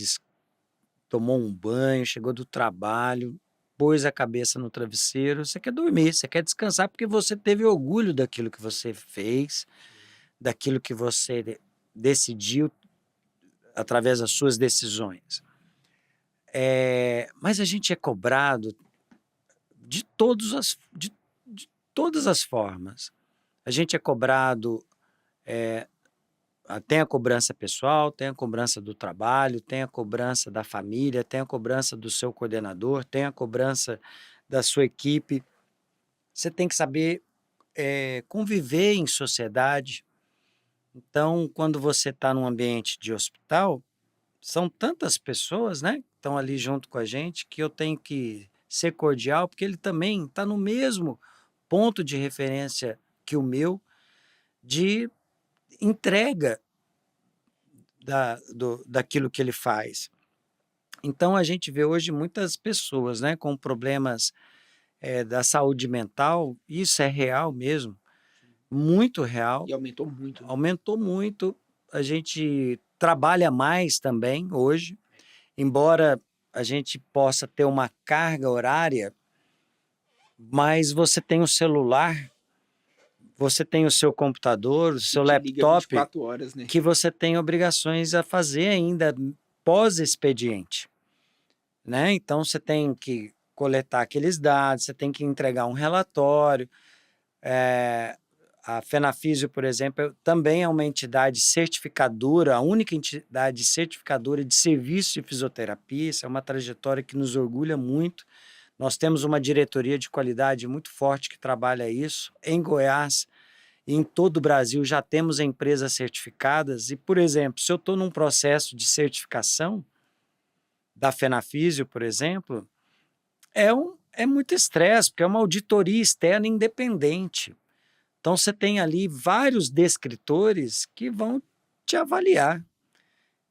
tomou um banho, chegou do trabalho, pôs a cabeça no travesseiro, você quer dormir, você quer descansar porque você teve orgulho daquilo que você fez, daquilo que você decidiu através das suas decisões. Mas a gente é cobrado de todas as formas. A gente é cobrado, tem a cobrança pessoal, tem a cobrança do trabalho, tem a cobrança da família, tem a cobrança do seu coordenador, tem a cobrança da sua equipe. Você tem que saber conviver em sociedade. Então, quando você está num ambiente de hospital, são tantas pessoas, né, que estão ali junto com a gente, que eu tenho que ser cordial, porque ele também está no mesmo ponto de referência que o meu, de entrega daquilo que ele faz. Então, a gente vê hoje muitas pessoas, né, com problemas da saúde mental, isso é real mesmo, muito real. E aumentou muito. Né? Aumentou muito. A gente trabalha mais também hoje, embora a gente possa ter uma carga horária, mas você tem o celular, você tem o seu computador, o seu laptop, 24 horas, né? que você tem obrigações a fazer ainda pós-expediente, né? Então você tem que coletar aqueles dados, você tem que entregar um relatório. A Fenafísio, por exemplo, também é uma entidade certificadora, a única entidade certificadora de serviço de fisioterapia. Isso é uma trajetória que nos orgulha muito. Nós temos uma diretoria de qualidade muito forte que trabalha isso. Em Goiás e em todo o Brasil já temos empresas certificadas. E, por exemplo, se eu estou num processo de certificação da Fenafísio, por exemplo, é muito estresse, porque é uma auditoria externa independente. Então, você tem ali vários descritores que vão te avaliar.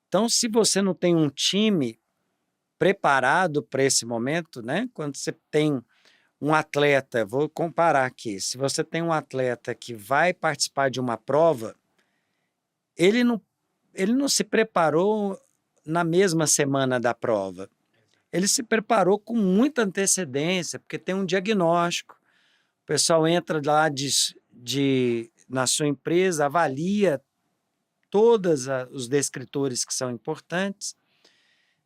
Então, se você não tem um time preparado para esse momento, né? Quando você tem um atleta, vou comparar aqui, se você tem um atleta que vai participar de uma prova, ele não se preparou na mesma semana da prova. Ele se preparou com muita antecedência, porque tem um diagnóstico. O pessoal entra lá na sua empresa, avalia todos os descritores que são importantes,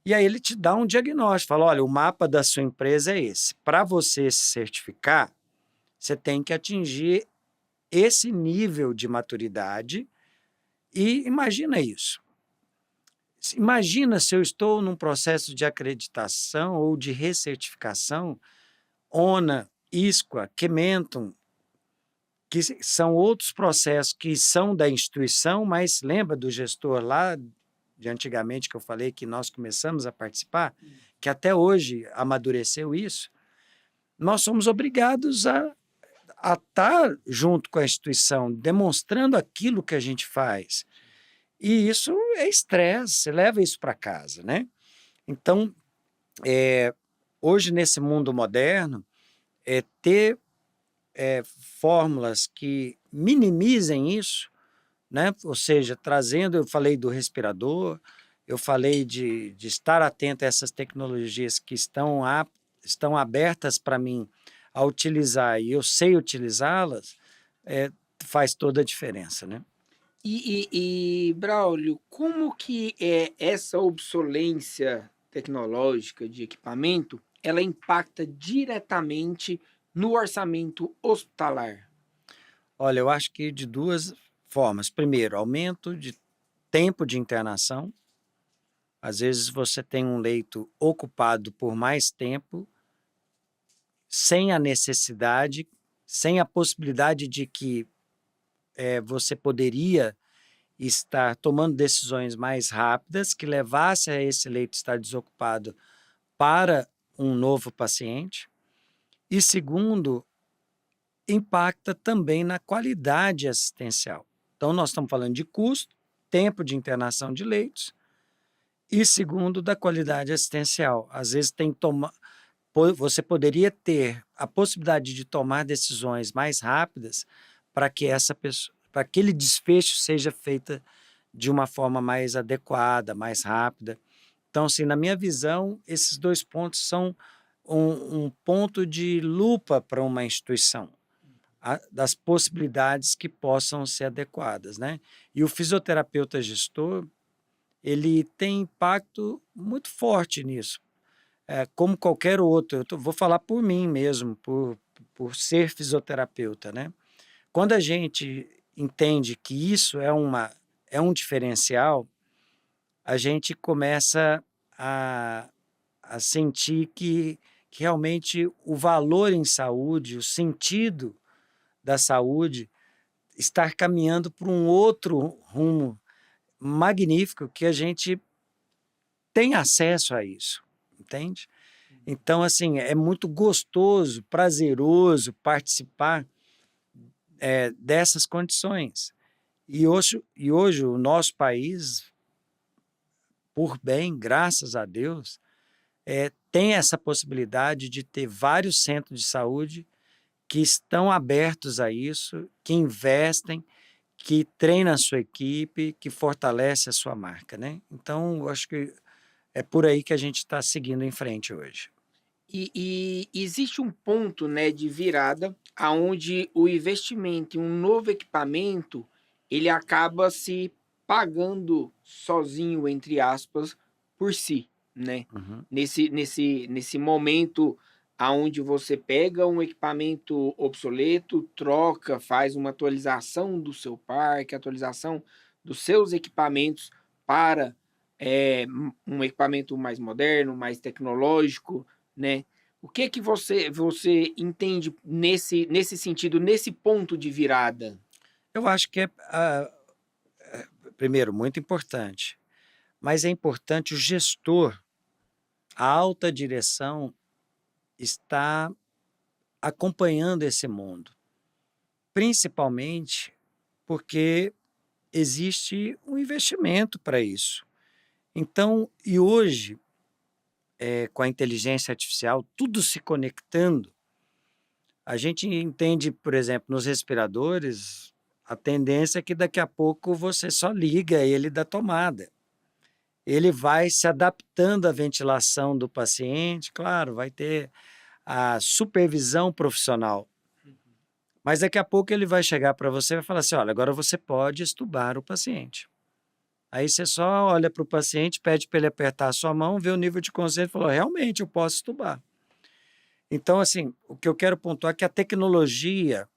E aí ele te dá um diagnóstico, fala, olha, o mapa da sua empresa é esse. Para você se certificar, você tem que atingir esse nível de maturidade e imagina isso. Imagina se eu estou num processo de acreditação ou de recertificação, ONA, ISQA, Kementum, que são outros processos que são da instituição, mas lembra do gestor lá de antigamente que eu falei que nós começamos a participar, que até hoje amadureceu isso, nós somos obrigados a estar junto com a instituição, demonstrando aquilo que a gente faz. E isso é estresse, você leva isso para casa, né? Então, hoje nesse mundo moderno, ter fórmulas que minimizem isso, né? Ou seja, trazendo, eu falei do respirador, eu falei de estar atento a essas tecnologias que estão abertas para mim a utilizar e eu sei utilizá-las, faz toda a diferença, né? Braulio, como que é essa obsolência tecnológica de equipamento, ela impacta diretamente no orçamento hospitalar? Olha, eu acho que de duas formas. Primeiro, aumento de tempo de internação. Às vezes você tem um leito ocupado por mais tempo, sem a necessidade, sem a possibilidade de que você poderia estar tomando decisões mais rápidas que levasse a esse leito estar desocupado para um novo paciente. E segundo, impacta também na qualidade assistencial. Então, nós estamos falando de custo, tempo de internação de leitos e segundo, da qualidade assistencial. Às vezes você poderia ter a possibilidade de tomar decisões mais rápidas para que para aquele desfecho seja feita de uma forma mais adequada, mais rápida. Então, assim, na minha visão, esses dois pontos são um ponto de lupa para uma instituição, das possibilidades que possam ser adequadas, né? E o fisioterapeuta gestor, ele tem impacto muito forte nisso, como qualquer outro. Vou falar por mim mesmo, por ser fisioterapeuta, né? Quando a gente entende que isso é um diferencial, a gente começa a sentir que realmente o valor em saúde, o sentido da saúde, estar caminhando por um outro rumo magnífico que a gente tem acesso a isso, entende? Então, assim, é muito gostoso, prazeroso participar dessas condições. E hoje o nosso país, por bem, graças a Deus, tem essa possibilidade de ter vários centros de saúde que estão abertos a isso, que investem, que treinam a sua equipe, que fortalece a sua marca, né? Então, eu acho que é por aí que a gente está seguindo em frente hoje. E existe um ponto, né, de virada aonde o investimento em um novo equipamento ele acaba se pagando sozinho, entre aspas, por si, né? Uhum. Nesse momento aonde você pega um equipamento obsoleto, troca, faz uma atualização do seu parque, atualização dos seus equipamentos para um equipamento mais moderno, mais tecnológico, né? O que que você entende nesse sentido, nesse ponto de virada? Eu acho que primeiro, muito importante, mas é importante o gestor, a alta direção, estar acompanhando esse mundo, principalmente porque existe um investimento para isso. Então, e hoje, com a inteligência artificial, tudo se conectando, a gente entende, por exemplo, nos respiradores, a tendência é que daqui a pouco você só liga ele da tomada. Ele vai se adaptando à ventilação do paciente, claro, vai ter a supervisão profissional. Mas daqui a pouco ele vai chegar para você e vai falar assim, olha, agora você pode extubar o paciente. Aí você só olha para o paciente, pede para ele apertar a sua mão, vê o nível de consciência e falou, realmente, eu posso entubar. Então, assim, o que eu quero pontuar é que a tecnologia,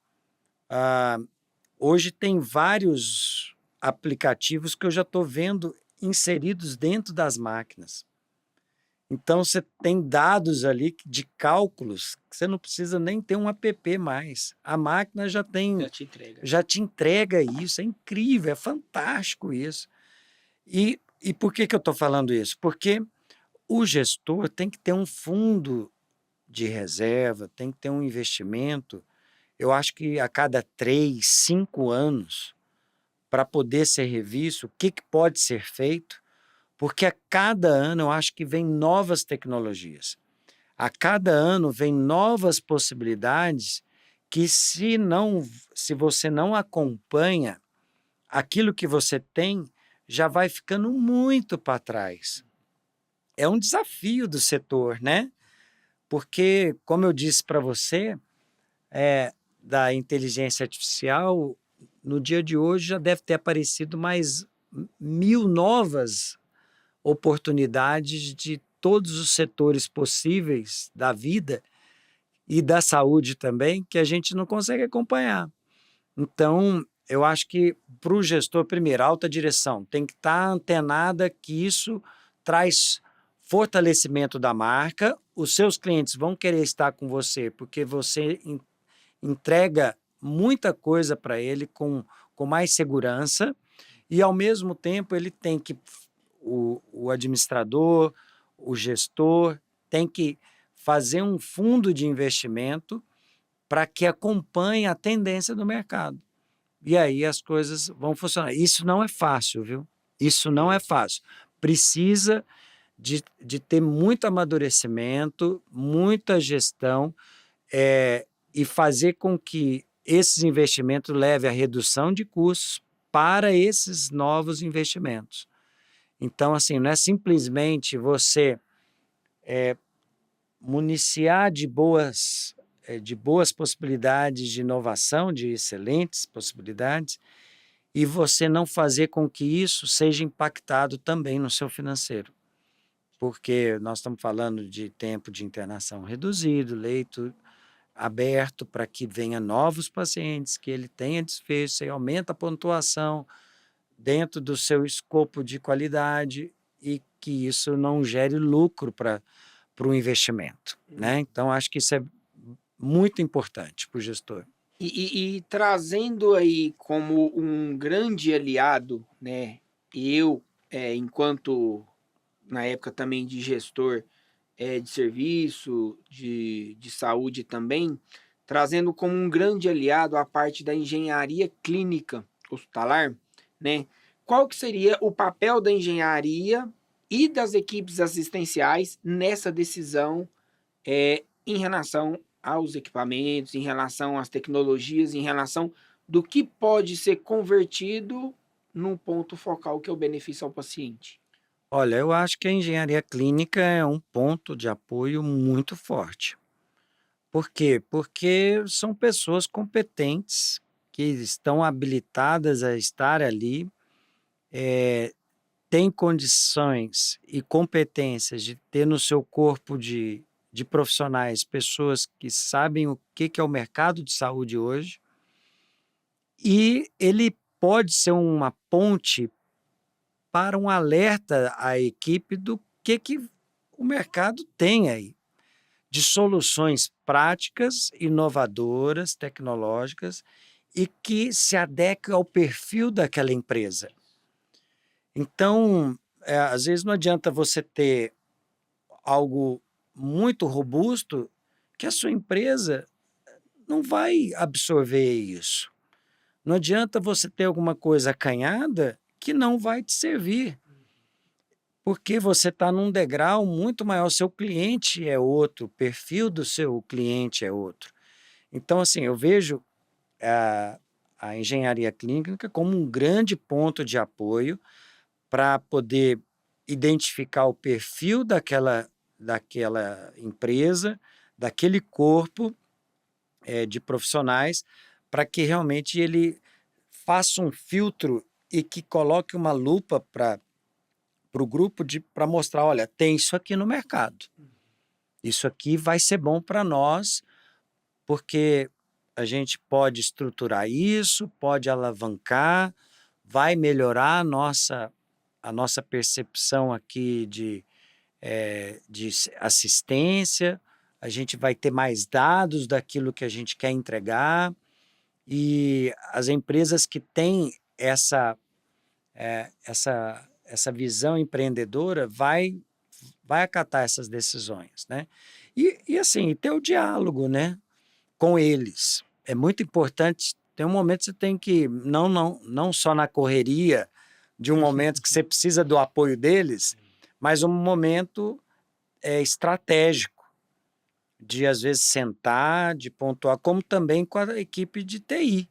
hoje tem vários aplicativos que eu já estou vendo inseridos dentro das máquinas. Então, você tem dados ali de cálculos que você não precisa nem ter um app mais. A máquina já te entrega isso. É incrível, é fantástico isso. E por que eu estou falando isso? Porque o gestor tem que ter um fundo de reserva, tem que ter um investimento, eu acho que a cada 3, 5 anos, para poder ser revisto, o que pode ser feito, porque a cada ano eu acho que vem novas tecnologias. A cada ano vem novas possibilidades que se você não acompanha aquilo que você tem, já vai ficando muito para trás. É um desafio do setor, né? Porque, como eu disse para você, da inteligência artificial, no dia de hoje já deve ter aparecido mais 1000 novas oportunidades de todos os setores possíveis da vida e da saúde também, que a gente não consegue acompanhar. Então, eu acho que para o gestor, primeiro, alta direção, tem que estar antenada que isso traz fortalecimento da marca, os seus clientes vão querer estar com você porque você entrega muita coisa para ele com mais segurança e, ao mesmo tempo, ele tem que, o administrador, o gestor, tem que fazer um fundo de investimento para que acompanhe a tendência do mercado. E aí as coisas vão funcionar. Isso não é fácil, viu? Isso não é fácil. Precisa de ter muito amadurecimento, muita gestão, e fazer com que esses investimentos levem à redução de custos para esses novos investimentos. Então, assim, não é simplesmente você municiar de boas possibilidades de inovação, de excelentes possibilidades, e você não fazer com que isso seja impactado também no seu financeiro. Porque nós estamos falando de tempo de internação reduzido, leito aberto para que venha novos pacientes, que ele tenha desfecho, e aumenta a pontuação dentro do seu escopo de qualidade e que isso não gere lucro para o investimento, né? Então, acho que isso é muito importante para o gestor. E trazendo aí como um grande aliado, né? Eu, enquanto na época também de gestor de serviço, de saúde também, trazendo como um grande aliado a parte da engenharia clínica hospitalar, né? Qual que seria o papel da engenharia e das equipes assistenciais nessa decisão em relação aos equipamentos, em relação às tecnologias, em relação do que pode ser convertido num ponto focal que é o benefício ao paciente? Olha, eu acho que a engenharia clínica é um ponto de apoio muito forte. Por quê? Porque são pessoas competentes que estão habilitadas a estar ali, têm condições e competências de ter no seu corpo de profissionais pessoas que sabem o que é o mercado de saúde hoje, e ele pode ser uma ponte para um alerta à equipe do que o mercado tem aí, de soluções práticas, inovadoras, tecnológicas, e que se adequem ao perfil daquela empresa. Então, às vezes não adianta você ter algo muito robusto que a sua empresa não vai absorver isso. Não adianta você ter alguma coisa acanhada que não vai te servir, porque você está num degrau muito maior, seu cliente é outro, o perfil do seu cliente é outro. Então, assim, eu vejo a engenharia clínica como um grande ponto de apoio para poder identificar o perfil daquela empresa, daquele corpo de profissionais, para que realmente ele faça um filtro e que coloque uma lupa para o grupo para mostrar, olha, tem isso aqui no mercado. Isso aqui vai ser bom para nós, porque a gente pode estruturar isso, pode alavancar, vai melhorar a nossa percepção aqui de assistência, a gente vai ter mais dados daquilo que a gente quer entregar, e as empresas que têm essa visão empreendedora vai acatar essas decisões, né? E assim, ter o diálogo, né, com eles. É muito importante. Tem um momento que você tem que, não só na correria, de um momento que você precisa do apoio deles, mas um momento estratégico, de às vezes sentar, de pontuar, como também com a equipe de TI,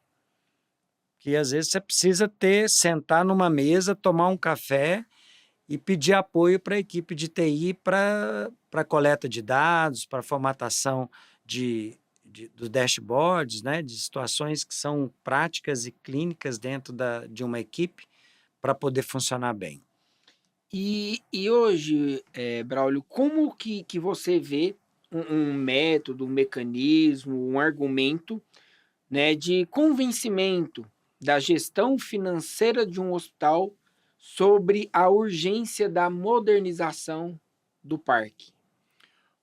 que às vezes você precisa sentar numa mesa, tomar um café e pedir apoio para a equipe de TI para coleta de dados, para formatação dos dashboards, né, de situações que são práticas e clínicas dentro de uma equipe para poder funcionar bem. E hoje, Braulio, como que você vê um método, um mecanismo, um argumento, né, de convencimento da gestão financeira de um hospital sobre a urgência da modernização do parque?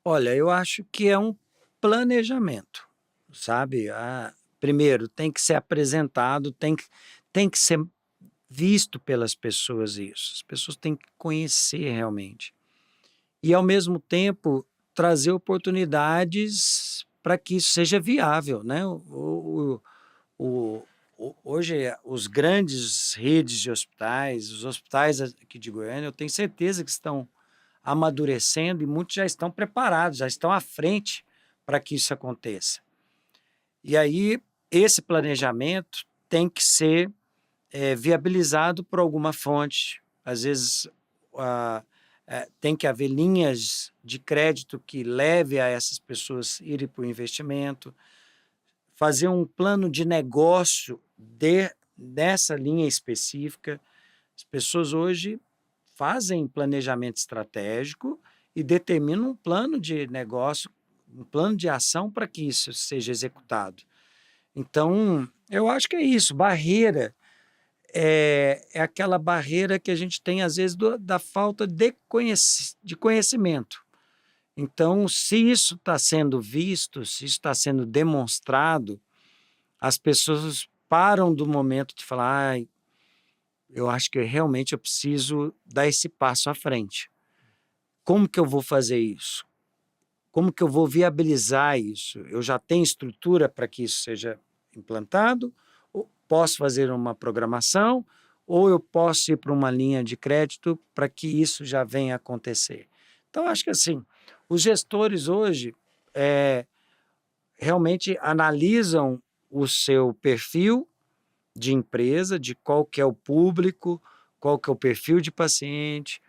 Olha, eu acho que é um planejamento, sabe? Primeiro, tem que ser apresentado, tem que ser visto pelas pessoas isso. As pessoas têm que conhecer realmente. E, ao mesmo tempo, trazer oportunidades para que isso seja viável, né? Hoje, os grandes redes de hospitais, os hospitais aqui de Goiânia, eu tenho certeza que estão amadurecendo e muitos já estão preparados, já estão à frente para que isso aconteça. E aí, esse planejamento tem que ser viabilizado por alguma fonte. Às vezes, tem que haver linhas de crédito que leve a essas pessoas irem para o investimento, fazer um plano de negócio dessa linha específica. As pessoas hoje fazem planejamento estratégico e determinam um plano de negócio, um plano de ação para que isso seja executado. Então, eu acho que é isso. Barreira é aquela barreira que a gente tem, às vezes, da falta de conhecimento. Então, se isso está sendo visto, se isso está sendo demonstrado, as pessoas param do momento de falar, eu acho que realmente eu preciso dar esse passo à frente. Como que eu vou fazer isso? Como que eu vou viabilizar isso? Eu já tenho estrutura para que isso seja implantado? Ou posso fazer uma programação? Ou eu posso ir para uma linha de crédito para que isso já venha a acontecer? Então, acho que assim, os gestores hoje realmente analisam o seu perfil de empresa, de qual que é o público, qual que é o perfil de paciente,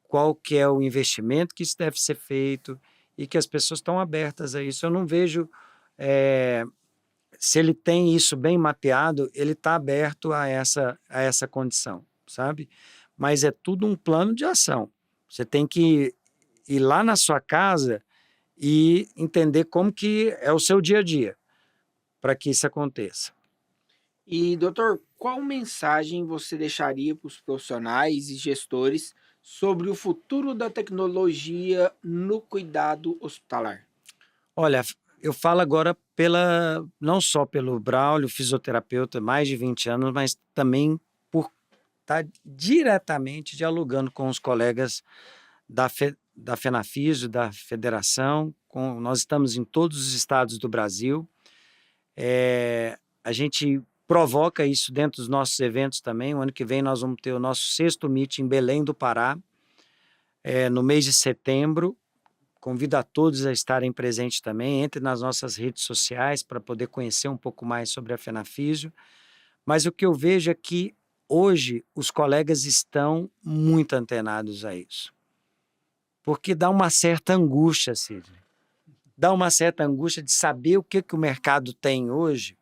qual que é o investimento que isso deve ser feito e que as pessoas estão abertas a isso. Eu não vejo, se ele tem isso bem mapeado, ele está aberto a essa condição, sabe? Mas é tudo um plano de ação. Você tem que ir lá na sua casa e entender como que é o seu dia a dia para que isso aconteça. E, doutor, qual mensagem você deixaria para os profissionais e gestores sobre o futuro da tecnologia no cuidado hospitalar? Olha, eu falo agora não só pelo Braulio, fisioterapeuta, mais de 20 anos, mas também por estar diretamente dialogando com os colegas da FENAFISIO, da federação. Nós estamos em todos os estados do Brasil. A gente provoca isso dentro dos nossos eventos também. O ano que vem nós vamos ter o nosso 6º Meet em Belém do Pará, no mês de setembro. Convido a todos a estarem presentes também. Entre nas nossas redes sociais para poder conhecer um pouco mais sobre a FENAFISIO. Mas o que eu vejo é que hoje os colegas estão muito antenados a isso. Porque dá uma certa angústia, Sidney. Dá uma certa angústia de saber o que o mercado tem hoje,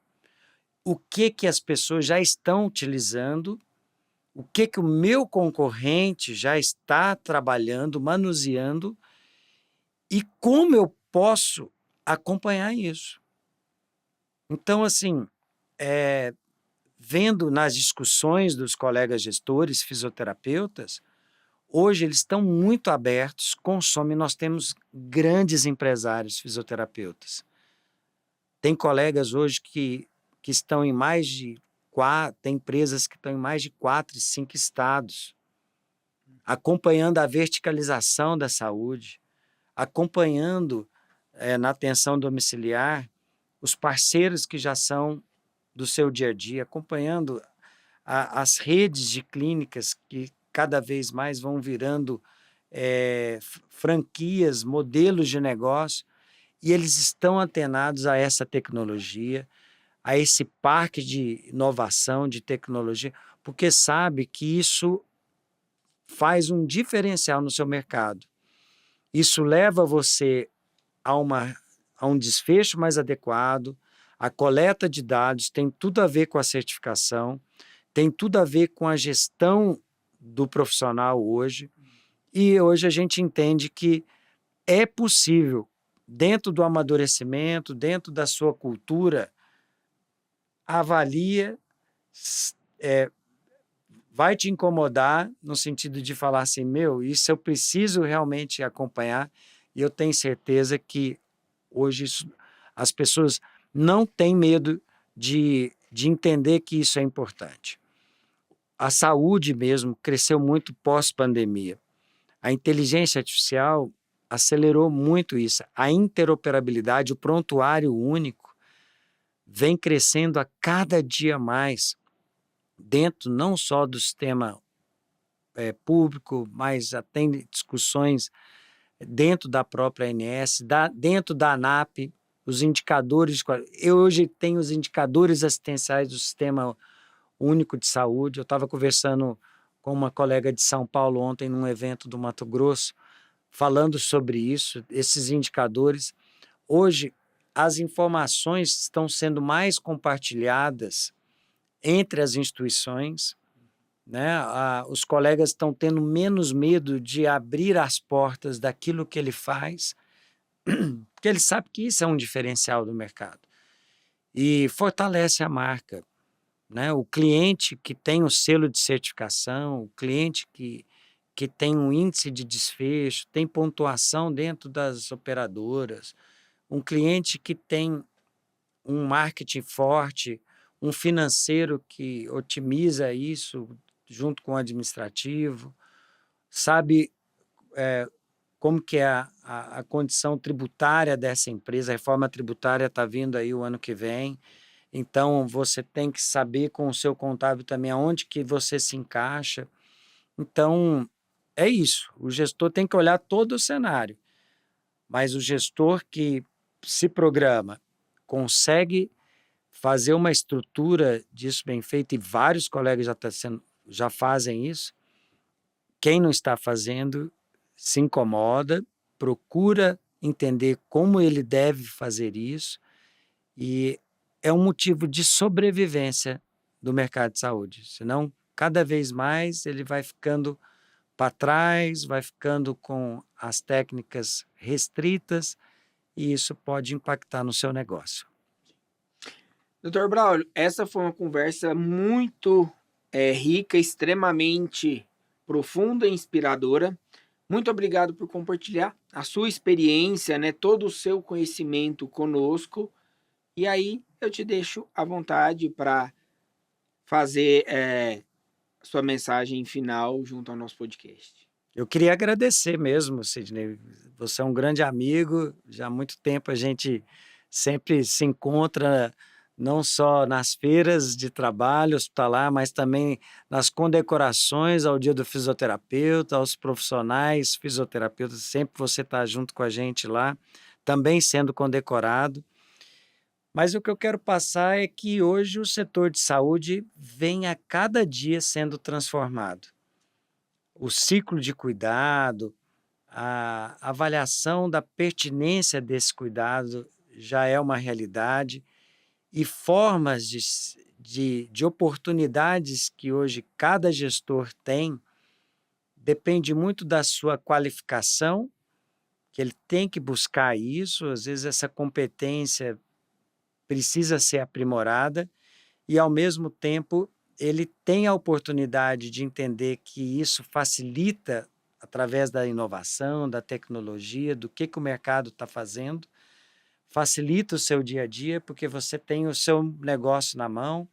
o que as pessoas já estão utilizando o que que o meu concorrente já está trabalhando, manuseando e como eu posso acompanhar isso. Então, assim, vendo nas discussões dos colegas gestores, fisioterapeutas, hoje eles estão muito abertos, consomem. Nós temos grandes empresários fisioterapeutas. Tem colegas hoje que estão em mais de 4, tem empresas que estão em mais de 4 e 5 estados, acompanhando a verticalização da saúde, acompanhando na atenção domiciliar os parceiros que já são do seu dia a dia, acompanhando as redes de clínicas que cada vez mais vão virando franquias, modelos de negócio, e eles estão antenados a essa tecnologia, a esse parque de inovação, de tecnologia, porque sabe que isso faz um diferencial no seu mercado. Isso leva você a um desfecho mais adequado, a coleta de dados tem tudo a ver com a certificação, tem tudo a ver com a gestão do profissional hoje, e hoje a gente entende que é possível, dentro do amadurecimento, dentro da sua cultura, avalia, vai te incomodar no sentido de falar assim, isso eu preciso realmente acompanhar, e eu tenho certeza que hoje as pessoas não têm medo de entender que isso é importante. A saúde mesmo cresceu muito pós-pandemia. A inteligência artificial acelerou muito isso. A interoperabilidade, o prontuário único, vem crescendo a cada dia mais, dentro não só do sistema público, mas tem discussões dentro da própria ANS, dentro da ANAP, os indicadores. Eu hoje tenho os indicadores assistenciais do Sistema Único de Saúde. Eu estava conversando com uma colega de São Paulo ontem num evento do Mato Grosso, falando sobre isso, esses indicadores. Hoje, as informações estão sendo mais compartilhadas entre as instituições, né? Os colegas estão tendo menos medo de abrir as portas daquilo que ele faz, porque ele sabe que isso é um diferencial do mercado. E fortalece a marca, né? O cliente que tem o selo de certificação, o cliente que tem um índice de desfecho, tem pontuação dentro das operadoras, um cliente que tem um marketing forte, um financeiro que otimiza isso junto com o administrativo, sabe como que é a condição tributária dessa empresa. A reforma tributária está vindo aí o ano que vem, então você tem que saber com o seu contábil também aonde que você se encaixa. Então, é isso, o gestor tem que olhar todo o cenário, mas o gestor que se programa, consegue fazer uma estrutura disso bem feita, e vários colegas já fazem isso. Quem não está fazendo se incomoda, procura entender como ele deve fazer isso, e é um motivo de sobrevivência do mercado de saúde. Senão, cada vez mais ele vai ficando para trás, vai ficando com as técnicas restritas, e isso pode impactar no seu negócio. Dr. Braulio, essa foi uma conversa muito rica, extremamente profunda e inspiradora. Muito obrigado por compartilhar a sua experiência, né, todo o seu conhecimento conosco. E aí eu te deixo à vontade para fazer sua mensagem final junto ao nosso podcast. Eu queria agradecer mesmo, Sidney. Você é um grande amigo, já há muito tempo a gente sempre se encontra, não só nas feiras de trabalho hospitalar, mas também nas condecorações ao Dia do Fisioterapeuta, aos profissionais fisioterapeutas. Sempre você está junto com a gente lá, também sendo condecorado. Mas o que eu quero passar é que hoje o setor de saúde vem a cada dia sendo transformado. O ciclo de cuidado, a avaliação da pertinência desse cuidado já é uma realidade, e formas de oportunidades que hoje cada gestor tem, depende muito da sua qualificação, que ele tem que buscar isso, às vezes essa competência precisa ser aprimorada, e ao mesmo tempo ele tem a oportunidade de entender que isso facilita através da inovação, da tecnologia, do que o mercado está fazendo, facilita o seu dia a dia, porque você tem o seu negócio na mão,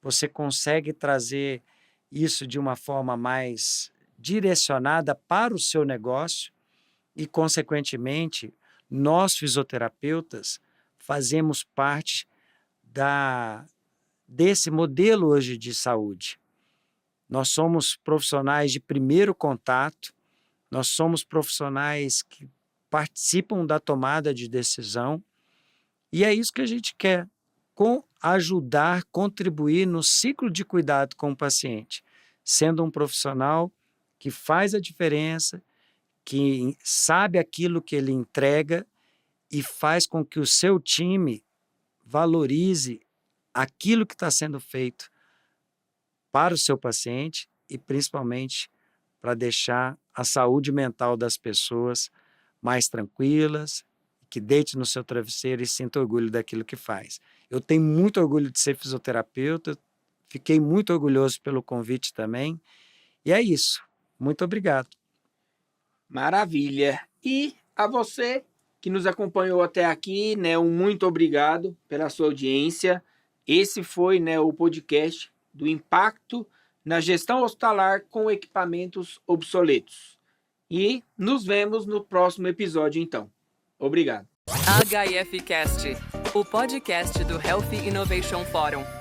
você consegue trazer isso de uma forma mais direcionada para o seu negócio e, consequentemente, nós fisioterapeutas fazemos parte desse modelo hoje de saúde. Nós somos profissionais de primeiro contato, nós somos profissionais que participam da tomada de decisão, e é isso que a gente quer, ajudar, contribuir no ciclo de cuidado com o paciente, sendo um profissional que faz a diferença, que sabe aquilo que ele entrega e faz com que o seu time valorize aquilo que está sendo feito para o seu paciente e principalmente para deixar a saúde mental das pessoas mais tranquilas, que deite no seu travesseiro e sinta orgulho daquilo que faz. Eu tenho muito orgulho de ser fisioterapeuta, fiquei muito orgulhoso pelo convite também, e é isso. Muito obrigado. Maravilha. E a você que nos acompanhou até aqui, né, um muito obrigado pela sua audiência. Esse foi, né, o podcast do impacto na gestão hospitalar com equipamentos obsoletos. E nos vemos no próximo episódio, então. Obrigado. HIF Cast, o podcast do Health Innovation Forum.